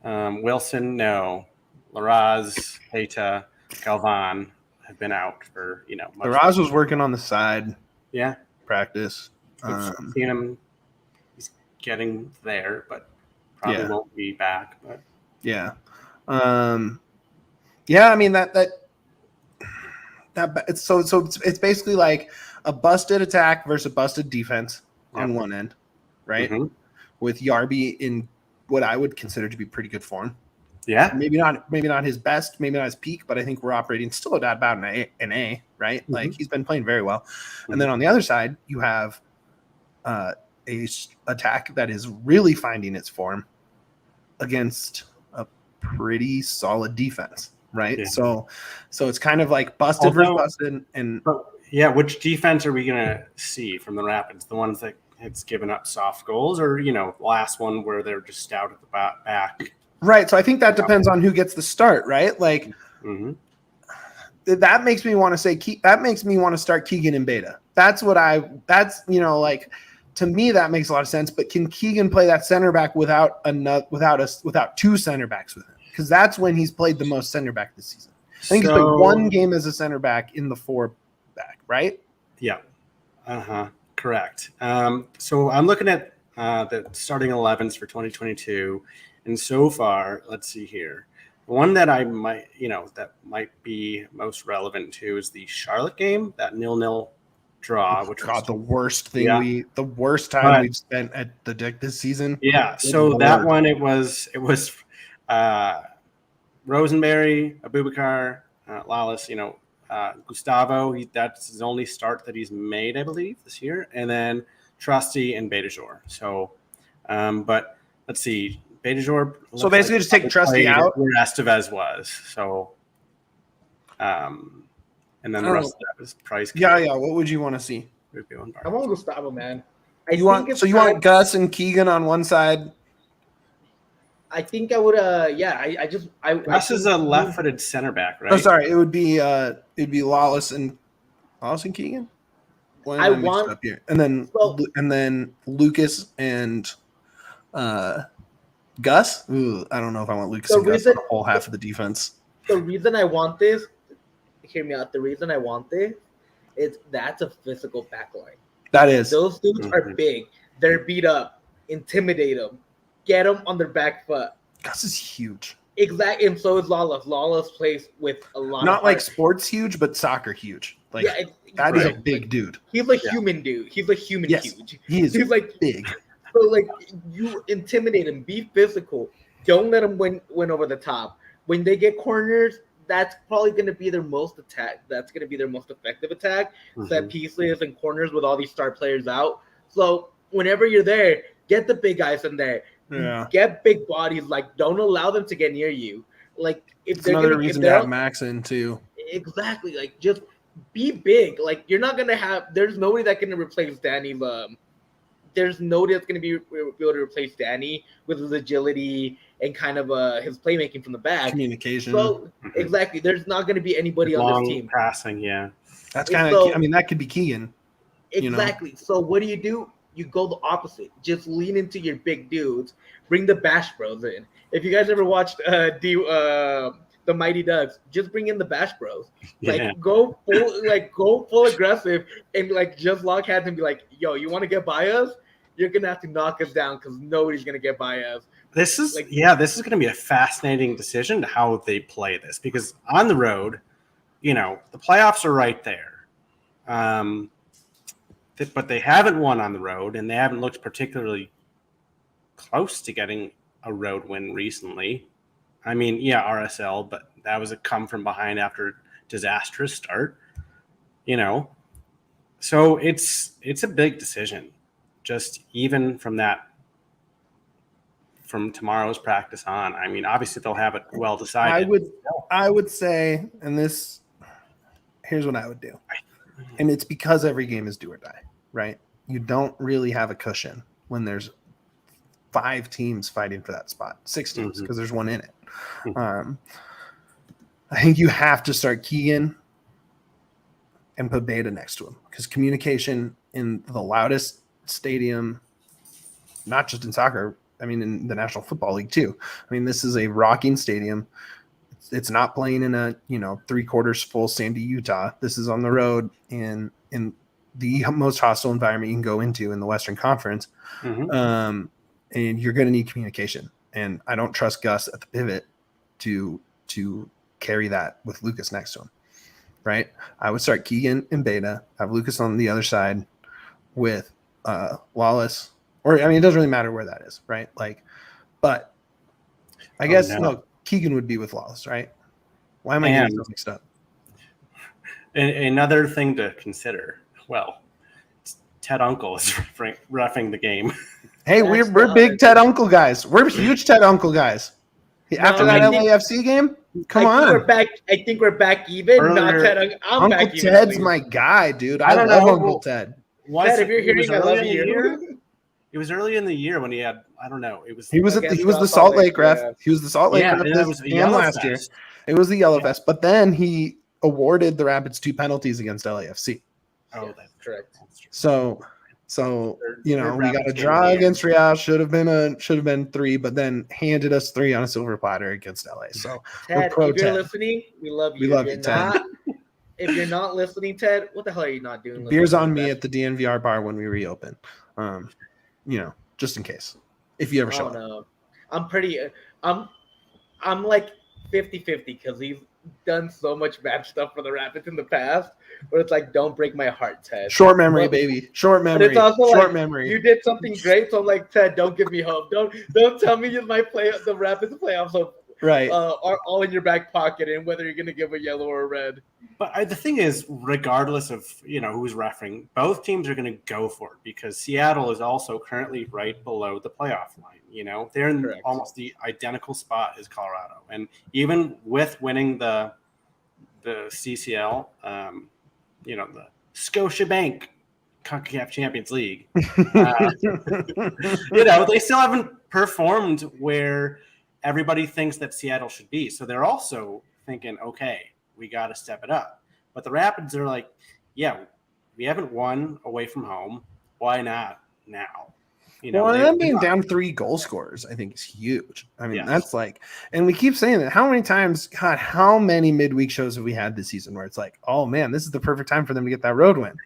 Wilson, no. Larraz, Heta, Galvan have been out for Larraz was working on the side. Yeah. Practice. Seen him. He's getting there, but probably won't be back. But yeah. I mean that it's basically like a busted attack versus a busted defense on one end, right? Mm-hmm. With Yarby in what I would consider to be pretty good form. Yeah. Maybe not his best, maybe not his peak, but I think we're operating still at about an A, right? Mm-hmm. Like he's been playing very well. Mm-hmm. And then on the other side, you have a attack that is really finding its form against a pretty solid defense, right? Yeah. So it's kind of like busted versus busted. And which defense are we gonna see from the Rapids? The ones that it's given up soft goals, or last one where they're just stout at the back. Right. So I think that depends on who gets the start, right? Like that makes me want to say start Keegan and Beta. To me, that makes a lot of sense. But can Keegan play that center back without two center backs with him? Because that's when he's played the most center back this season. I think he's played one game as a center back in the 4 back, right? Yeah. Correct. So I'm looking at the starting 11s for 2022. And so far, let's see here. The one that I might be most relevant to is the Charlotte game, that 0-0 draw, which was the worst thing the worst time we've spent at the deck this season. Yeah. So that one, it was Rosenberry, Abubakar, Lawless, Gustavo. That's his only start that he's made, I believe, this year, and then Trusty and Beitajor. So, but let's see. Beitajor. So basically, just take Trusty out. Where Estevez was. So, and then the rest of that is Price. Yeah. What would you want to see? I want Gustavo, man. You want Gus and Keegan on one side? I think I would. Gus is a left-footed center back, right? Oh, sorry. It would be Lawless and Keegan. Up here, and then Lucas and Gus. Ooh, I don't know if I want Lucas and Gus on the whole half of the defense. The reason I want this, hear me out. The reason I want this is that's a physical backline. That is. Those dudes are big. They're beat up. Intimidate them. Get them on their back foot. Gus is huge. Exactly, and so is Lawless. Lawless plays with a lot. Not like sports huge, but soccer huge. Like that is a big dude. He's a human dude. He's a human huge. He's like big. So you intimidate him, be physical. Don't let him win over the top. When they get corners, that's probably going to be their most attack. That's going to be their most effective attack. Set pieces and corners with all these star players out. So whenever you're there, get the big guys in there. Yeah. Get big bodies. Don't allow them to get near you. It's another reason to have Max in too. Exactly. Just be big. You're not gonna have. There's nobody that can replace Danny. There's nobody that's going to be able to replace Danny with his agility and kind of his playmaking from the back. Communication. So, exactly. There's not going to be anybody on this team. Passing, yeah. That's kind of, that could be Keegan. Exactly. So, what do? You go the opposite. Just lean into your big dudes. Bring the Bash Bros in. If you guys ever watched the Mighty Ducks, just bring in the Bash Bros. Like Yeah. go full aggressive and like just lock hands and be like, yo, you want to get by us? You're gonna have to knock us down because nobody's gonna get by us. This is going to be a fascinating decision to how they play this, because on the road, the playoffs are right there. But they haven't won on the road, and they haven't looked particularly close to getting a road win recently. I mean, yeah, RSL, but that was a come from behind after a disastrous start. So it's a big decision, just even from tomorrow's practice on. I mean, obviously they'll have it well decided. I would say, and here's what I would do. And it's because every game is do or die, right? You don't really have a cushion when there's 5 teams fighting for that spot, 6 teams, because there's one in it. I think you have to start Keegan and put Beta next to him, because communication in the loudest stadium, not just in soccer, I mean, in the National Football League too. I mean, this is a rocking stadium. It's not playing in a 3/4 full Sandy, Utah. This is on the road in the most hostile environment you can go into in the Western Conference. And you're going to need communication. And I don't trust Gus at the pivot to carry that with Lucas next to him. Right? I would start Keegan and Beta, have Lucas on the other side with Wallace. Or, I mean, it doesn't really matter where that is, right? But I guess Keegan would be with Wallace, right? Why am I getting so mixed up? Another thing to consider, Ted Uncle is roughing the game. Hey, we're big Ted Uncle guys. We're huge Ted Uncle guys. After that LAFC game, come on. I think we're back even. Not Ted. Uncle Ted's my guy, dude. I love Uncle Ted. Ted, if you're hearing, I love you. It was early in the year when he had, I don't know. He was the Salt Lake ref. He was the Salt Lake ref last year. It was the Yellow Fest, but then he awarded the Rapids 2 penalties against LAFC. Oh, that's correct. So we got a draw against Real. Should have been 3, but then handed us 3 on a silver platter against LA. So Ted, if you're listening, we love you. We love you, Ted. If you're not listening, Ted, what the hell are you not doing? Beers on me at the DNVR bar when we reopen. Just in case, if you ever show up. No. I'm like 50-50 because he's done so much bad stuff for the Rapids in the past, where it's like, don't break my heart, Ted. Short memory, baby. Short memory. But it's also short memory. You did something great, so I'm like, Ted, don't give me hope. Don't tell me the Rapids playoffs are all in your back pocket, and whether you're gonna give a yellow or a red. But the thing is, regardless of who's refereeing, both teams are going to go for it, because Seattle is also currently right below the playoff line. They're in almost the identical spot as Colorado, and even with winning the CCL, the Scotiabank CONCACAF Champions League, they still haven't performed where everybody thinks that Seattle should be. So they're also thinking, okay, we got to step it up. But the Rapids are like, yeah, we haven't won away from home. Why not now? Them being down 3 goal scorers, I think, is huge. I mean, that's and we keep saying that. How many times, God, how many midweek shows have we had this season where it's like, oh man, this is the perfect time for them to get that road win,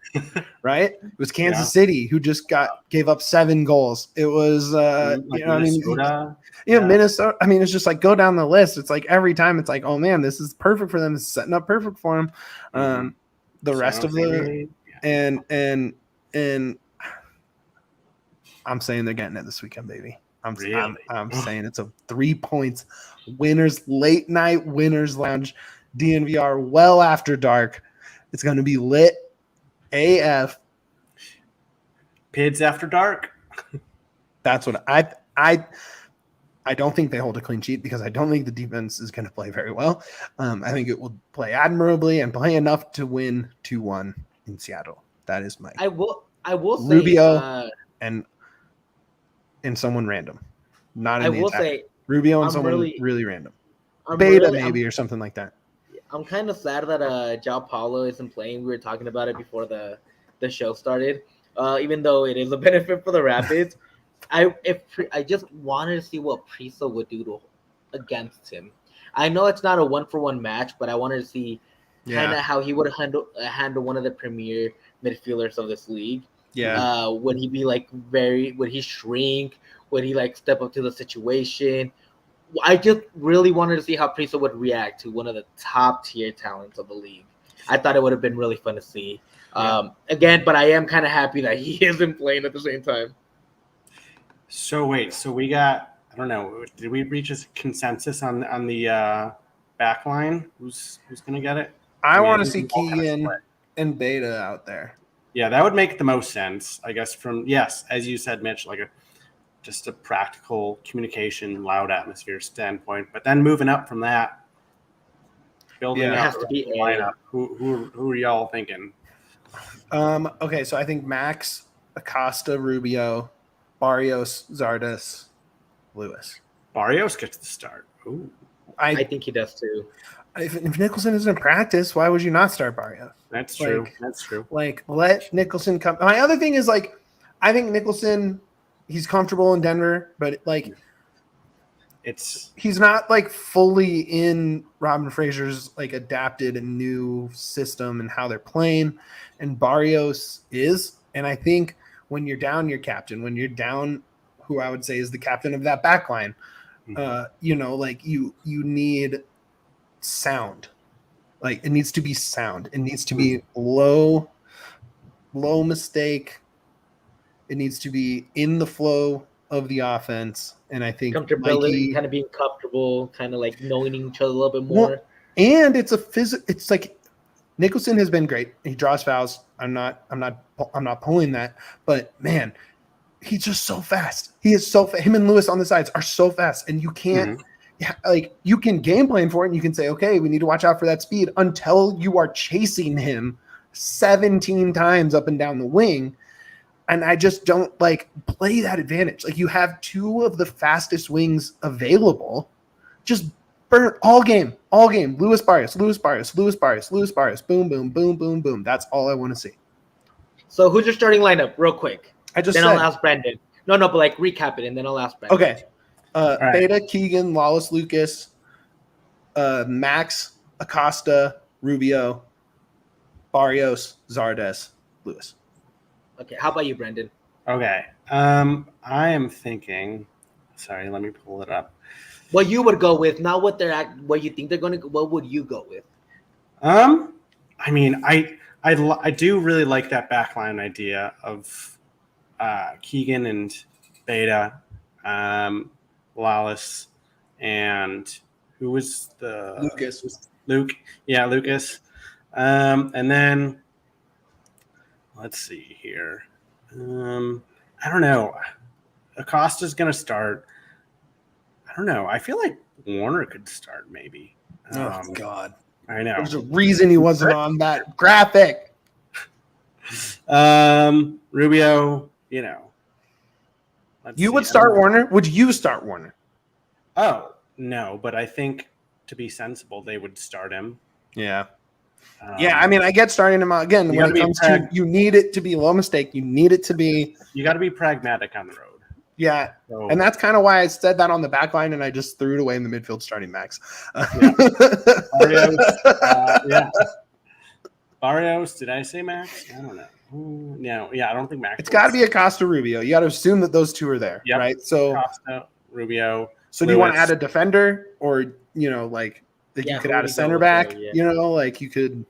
right? It was Kansas City who just gave up 7 goals. It was, Minnesota. Minnesota. I mean, it's just like, go down the list. It's like every time it's like, oh man, this is perfect for them. It's setting up perfect for them. The rest of the and I'm saying they're getting it this weekend, baby. I'm saying it's a 3 points winners, late night winners lounge, DNVR well after dark. It's going to be lit AF. Pids after dark. That's what I don't think they hold a clean sheet, because I don't think the defense is going to play very well. I think it will play admirably and play enough to win 2-1 in Seattle. That is my. I will say Rubio and someone random, not in the attack. Say Rubio and someone really random. Beta maybe or something like that. I'm kind of sad that João Paulo isn't playing. We were talking about it before the show started. Even though it is a benefit for the Rapids, I just wanted to see what Priso would do against him. I know it's not a 1-for-1 match, but I wanted to see kind of Yeah. how he would handle one of the premier midfielders of this league. Yeah. Would he be like would he shrink? Would he like step up to the situation? I just really wanted to see how Priso would react to one of the top tier talents of the league. I thought it would have been really fun to see. Again, but I am kind of happy that he isn't playing at the same time. So we got, I don't know, did we reach a consensus on the back line? Who's going to get it? I want to think see we all kinda Keegan split. and Beta out there. Yeah, that would make the most sense, I guess, from, yes, as you said, Mitch, like just a practical communication, loud atmosphere standpoint. But then moving up from that, building Yeah, it up has to be the lineup, who are y'all thinking? Okay, so I think Max, Acosta, Rubio, Barrios, Zardes, Lewis. Barrios gets the start. Ooh. I think he does too. If Nicholson isn't in practice, why would you not start Barrios? That's true. That's true. Like, let Nicholson come. My other thing is, like, I think Nicholson, he's comfortable in Denver, but, like, he's not, like, fully in Robin Fraser's, like, adapted a new system and how they're playing, and Barrios is. And I think when you're down your captain, when you're down who I would say is the captain of that back line, you know, like, you need sound. Like, it needs to be sound. It needs to be low mistake. It needs to be in the flow of the offense. And I think comfortability, kind of being comfortable, kind of like knowing each other a little bit more. Well, and it's like Nicholson has been great. He draws fouls. I'm not pulling that, but man, he's just so fast. He is so fast. Him and Lewis on the sides are so fast, and you can't like, you can game plan for it and you can say, okay, we need to watch out for that speed until you are chasing him 17 times up and down the wing. And I just don't like play that advantage. Like, you have two of the fastest wings available. Just burn all game. Lewis Barrios. Boom, boom, boom, boom, boom. That's all I want to see. So who's your starting lineup, real quick? I'll ask Brendan. No, but like recap it, and then I'll ask Brendan. Okay. Beta, Keegan, Lawless, Lucas, Max, Acosta, Rubio, Barrios, Zardes, Lewis. Okay, how about you, Brendan? Okay. I am thinking. Sorry, let me pull it up. What you would go with, not what what you think they're going to. What would you go with? I mean, I do really like that backline idea of Keegan and Beta, Lawless, and who was the Lucas? Lucas. And then let's see here. I don't know. Acosta's going to start. I don't know. I feel like Warner could start maybe. Oh, God. I know. There's a reason he wasn't on that graphic. Rubio, you know. You would start Warner? Would you start Warner? Oh, no. But I think to be sensible, they would start him. Yeah. Yeah, I mean, I get starting him out again. When it comes to, you need it to be low mistake. You need it to be. You got to be pragmatic on the road. Yeah, and that's kind of why I said that on the back line, and I just threw it away in the midfield starting Max. Barrios, did I say Max? I don't know. No, yeah, I don't think Max. It's got to be Acosta, Rubio. You got to assume that those two are there, right? So Acosta, Rubio. So Lewis. Do you want to add a defender, or like you could add a center back? Like you could.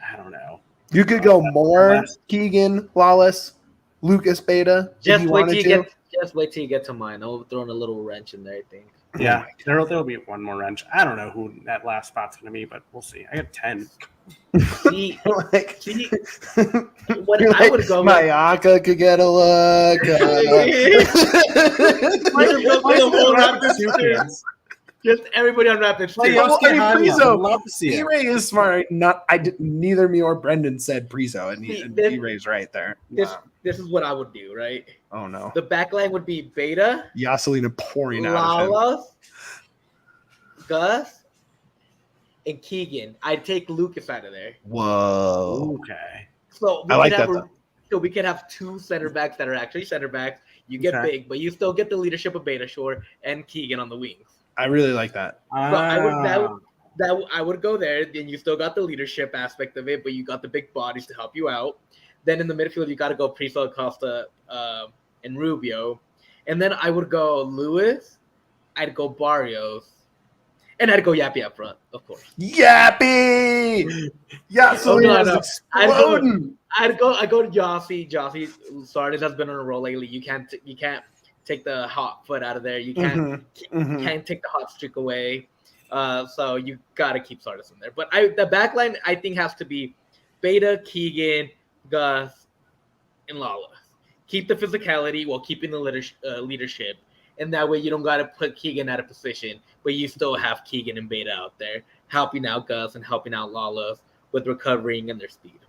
I don't know. You could go more Keegan, Lawless, Lucas, Beta. Just wait till you get to mine. I'll throw in a little wrench in there, I think. Yeah, there'll be one more wrench. I don't know who that last spot's going to be, but we'll see. I got 10. See, what I would go with. Mayaka could get a look. Just everybody on Rapid. Priso. Love to see it. D-Ray is smart. Neither me or Brendan said Priso, and D-Ray's right there. This is what I would do, right? Oh no. The back line would be Beta, Yaselina pouring out of him, Gus, and Keegan. I'd take Lucas out of there. Whoa. Okay. So I like that. So we could have two center backs that are actually center backs. You get big, but you still get the leadership of Beta Shore and Keegan on the wings. I really like that. So I would go there. Then you still got the leadership aspect of it, but you got the big bodies to help you out. Then in the midfield, you got to go Priso, Acosta, and Rubio. And then I would go Lewis. I'd go Barrios. And I'd go Yappy up front, of course. Yappy! Yeah, so exploding. I'd go to Jossie. Jossie Sardis has been on a roll lately. You can't take the hot foot out of there. You can't take the hot streak away. So you gotta keep Sardis in there. But the back line I think has to be Beta, Keegan, Gus, and Lawless. Keep the physicality while keeping the leadership. And that way you don't got to put Keegan out of position, but you still have Keegan and Beta out there helping out Gus and helping out Lawless with recovering and their speed.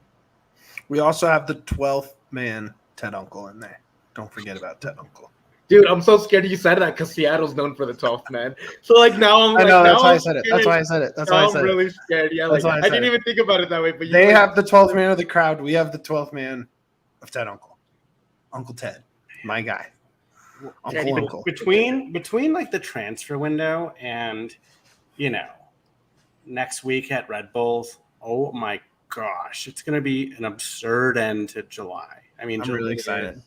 We also have the 12th man, Ted Uncle, in there. Don't forget about Ted Uncle. Dude, I'm so scared you said that because Seattle's known for the 12th man. So like now I'm that's why I said it. That's why I said it. That's why I said it. I'm really scared. Yeah, like, I didn't even think about it that way. But they have the 12th man of the crowd. We have the 12th man of Ted Uncle. Uncle Ted, my guy. Uncle. Between like the transfer window and next week at Red Bulls, oh my gosh, it's gonna be an absurd end to July. I mean, I'm really excited.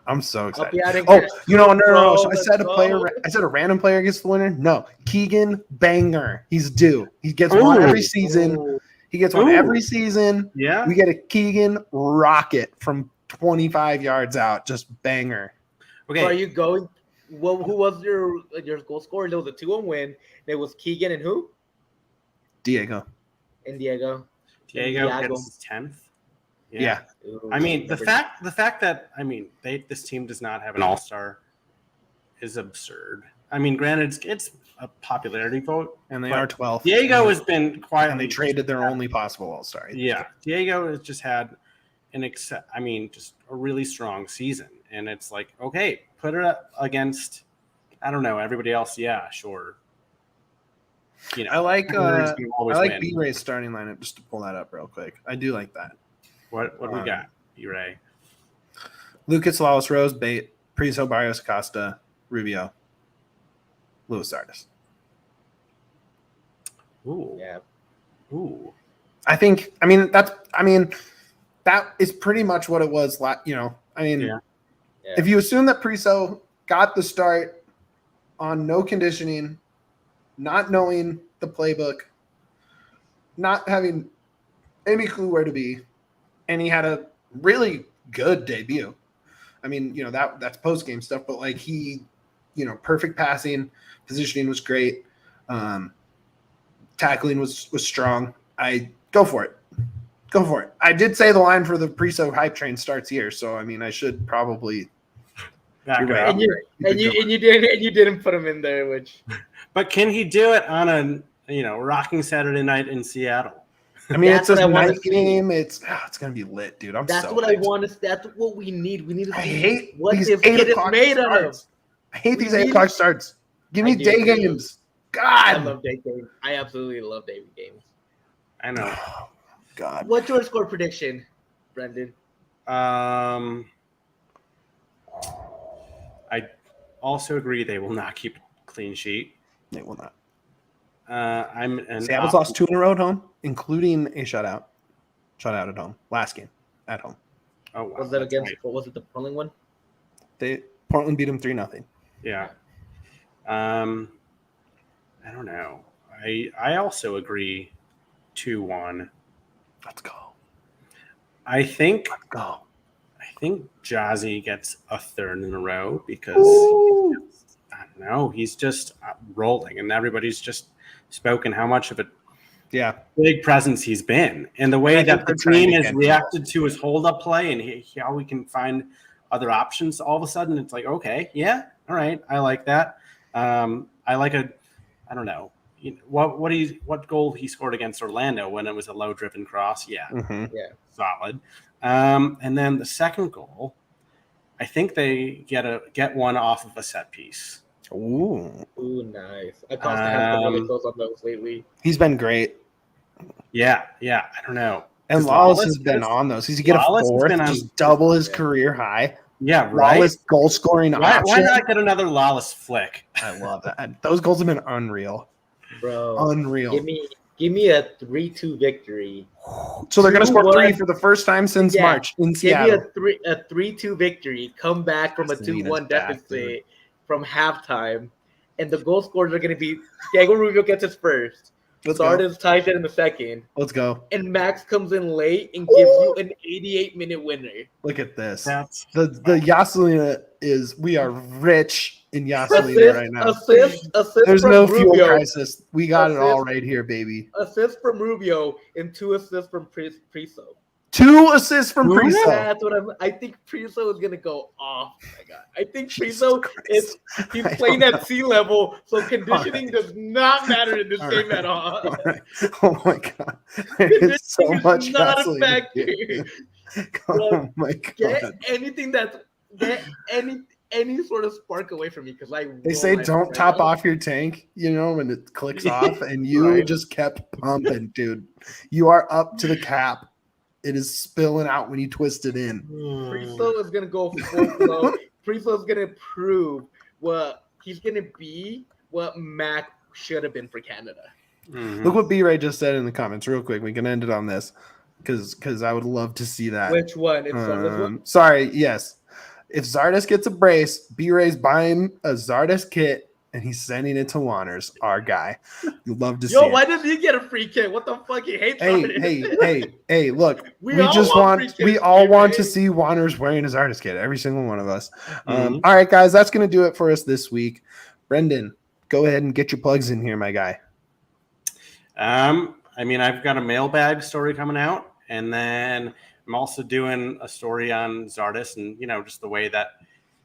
I'm so excited. No. I said a random player gets the winner. No, Keegan Banger. He's due. He gets one every season. Yeah. We get a Keegan rocket from 25 yards out, just banger. Okay. So are you going? Well, who was your goal scorer? There was a 2-1 win. It was Keegan and who? Diego Diego gets his 10th. Yeah. Ooh, I mean, the fact that this team does not have an all-star is absurd. I mean, granted, it's a popularity vote, and they are 12th. Diego has been quietly. And they traded their only possible all-star. Yeah, Diego has just had just a really strong season, and it's like, okay, put it up against, I don't know, everybody else. Yeah, sure. I like B-Ray's starting lineup, just to pull that up real quick. I do like that. What we got? B-Ray, Lucas, Lawless, Rose, Bate, Priso, Barrios, Acosta, Rubio, Luis Sardis. Ooh. Yeah. Ooh. That is pretty much what it was. Yeah. If you assume that Priso got the start on no conditioning, not knowing the playbook, not having any clue where to be, and he had a really good debut. I mean, that's post-game stuff, but like he, perfect passing, positioning was great. Tackling was strong. I go for it. I did say the line for the Priso hype train starts here, so I mean I should probably. And you didn't put him in there, which. But can he do it on a rocking Saturday night in Seattle? I mean, it's a night game. It's gonna be lit, dude. That's what we need. We need to see. I hate what these this kid is made of. I hate these 8 o'clock starts. Give me day games. God, I love day games. I absolutely love day games. I know. God. What's your score prediction, Brendan? I also agree they will not keep a clean sheet. They will not. Seattle's lost 2 in a row at home, including a shutout. Shutout at home. Last game at home. Oh, wow. Was that against? What was it? The Portland one? Portland beat them 3-0. Yeah. I don't know. I also agree 2-1. Let's go. I think Jazzy gets a third in a row because I don't know, he's just rolling, and everybody's just spoken how much of a big presence he's been, and the way that the team has reacted to his hold-up play, and how we can find other options. All of a sudden, it's like, okay, yeah, all right, I like that. I like I don't know. What goal he scored against Orlando when it was a low-driven cross? Yeah, solid. And then the second goal, I think they get one off of a set piece. Ooh, nice. Acosta has been really close on those lately. He's been great. Yeah. I don't know. And Lawless has been on those. He's get a fourth, just double his career high. Yeah, right. Lawless goal scoring option. Why not get another Lawless flick? I love that. Those goals have been unreal. Bro, Unreal. Give me a 3-2 victory. So they're going to score 2-1. 3 for the first time since March in Seattle. Give me a 3-2 victory. Come back from a Selena's 2-1 back, deficit from halftime, and the goal scorers are going to be Diego Rubio gets his first. Zardes ties it in the second. Let's go. And Max comes in late and gives you an 88-minute winner. Look at this. That's The Yaselina is, we are rich in Yaselina right now. Assist There's from no Rubio. fuel crisis. We got it all right here, baby. Assist from Rubio and 2 assists from Priso. 2 assists from Priso. That's what I think Priso is gonna go off. Oh my god! I think Priso he's playing at sea level, so conditioning does not matter in this game at all. All right. Oh my god! There's so much not a gasoline factor. here. Oh my god! Get any sort of spark away from me because They say don't top off your tank, when it clicks off, and you just kept pumping, dude. You are up to the cap. It is spilling out when you twist it in. Priso is gonna go full flow. Priso is gonna prove what he's gonna be, what Mac should have been for Canada. Mm-hmm. Look what B-Ray just said in the comments, real quick. We can end it on this because I would love to see that. Which one? It's one? Sorry, yes. If Zardes gets a brace, B-Ray's buying a Zardes kit. And he's sending it to Wanners, our guy. You'd love to see why does he get a free kit? What the fuck? He hates Hey, look. We all want to see Wanners wearing his artist kit, every single one of us. All right, guys, that's going to do it for us this week. Brendan, go ahead and get your plugs in here, my guy. I've got a mailbag story coming out, and then I'm also doing a story on Zardes and, just the way that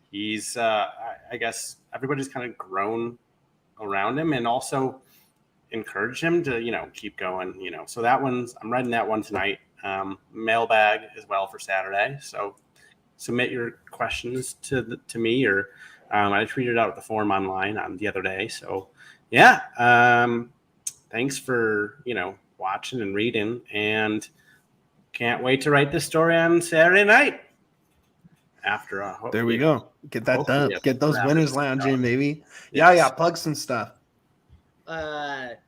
he's, I guess, everybody's kind of grown around him and also encourage him to, keep going, So I'm writing that one tonight. Mailbag as well for Saturday. So submit your questions to me, or I tweeted out the form online on the other day. So, yeah. Thanks for, watching and reading, and can't wait to write this story on Saturday night. After there we go. Get that done. Get those winners lounge in, baby. Yes. Yeah. Plug some stuff. Our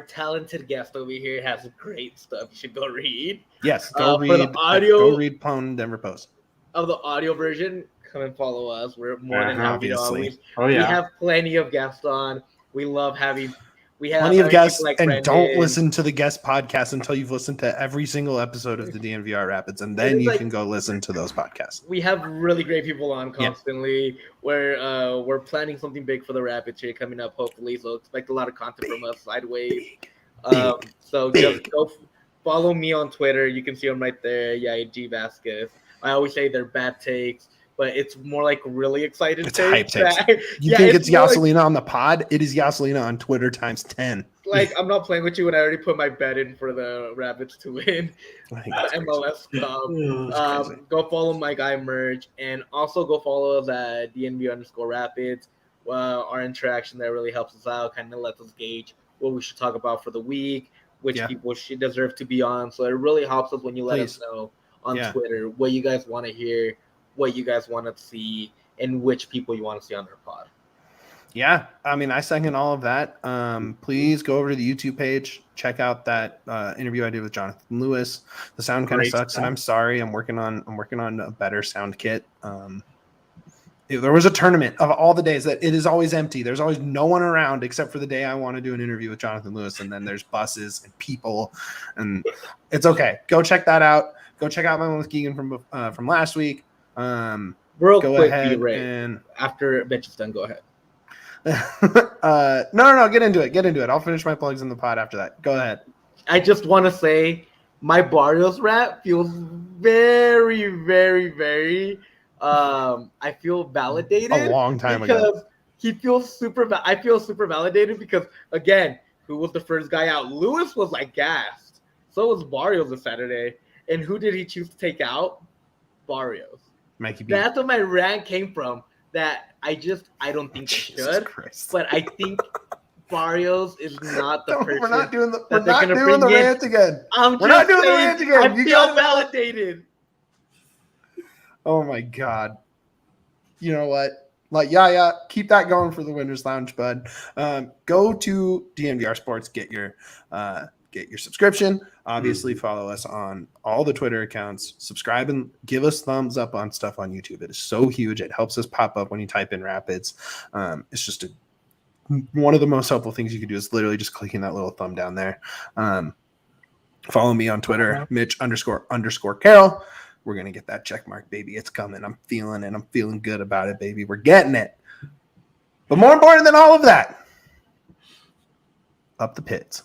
talented guest over here has great stuff. You should go read. Yes, go read. For the audio, go read Ploen Denver Post. Of the audio version, come and follow us. We're more than happy to always. We have plenty of guests on. We love having. We have plenty of guests, like and Brendan. Don't listen to the guest podcast until you've listened to every single episode of the DNVR Rapids, and then you can go listen to those podcasts. We have really great people on constantly. Yeah. We're planning something big for the Rapids here coming up, hopefully. So expect a lot of content from us sideways. Just go follow me on Twitter. You can see them right there. Yahir Vazquez. I always say they're bad takes, but it's more like really excited it's takes. Hype takes. You think it's Yaselina on the pod? It is Yaselina on Twitter times 10. Like, I'm not playing with you when I already put my bet in for the Rapids to win MLS Cup. Go follow my guy Merge, and also go follow us at DNB_Rapids. Our interaction there really helps us out, kind of lets us gauge what we should talk about for the week, which people should deserve to be on. So it really helps us when you let us know on Twitter what you guys want to hear, what you guys want to see, and which people you want to see on their pod. Yeah, I second all of that. Please go over to the YouTube page, check out that interview I did with Jonathan Lewis. The sound kind of sucks, and I'm sorry. I'm working on a better sound kit. There was a tournament of all the days that it is always empty. There's always no one around except for the day I want to do an interview with Jonathan Lewis, and then there's buses and people, and it's okay. Go check that out. Go check out my one with Keegan from last week. Real quick, and after Mitch is done, go ahead. No. Get into it. I'll finish my plugs in the pod after that. Go ahead. I just want to say my Barrios rap feels very, very, very. I feel validated a long time ago. He feels I feel super validated because, again, who was the first guy out? Lewis was like gassed. So was Barrios this Saturday. And who did he choose to take out? Barrios. Mikey B. That's where my rant came from. That I don't think they should. Christ. But I think Barrios is not the person. We're not doing the rant again. We're not doing the rant again. I feel validated. Oh my God. You know what? Like, yeah, keep that going for the Winners Lounge, bud. Go to DNVR Sports, get your subscription. Obviously, follow us on all the Twitter accounts. Subscribe and give us thumbs up on stuff on YouTube. It is so huge. It helps us pop up when you type in Rapids. It's just one of the most helpful things you can do is literally just clicking that little thumb down there. Follow me on Twitter, Mitch__Carroll. We're going to get that check mark, baby. It's coming. I'm feeling good about it, baby. We're getting it. But more important than all of that, up the pits.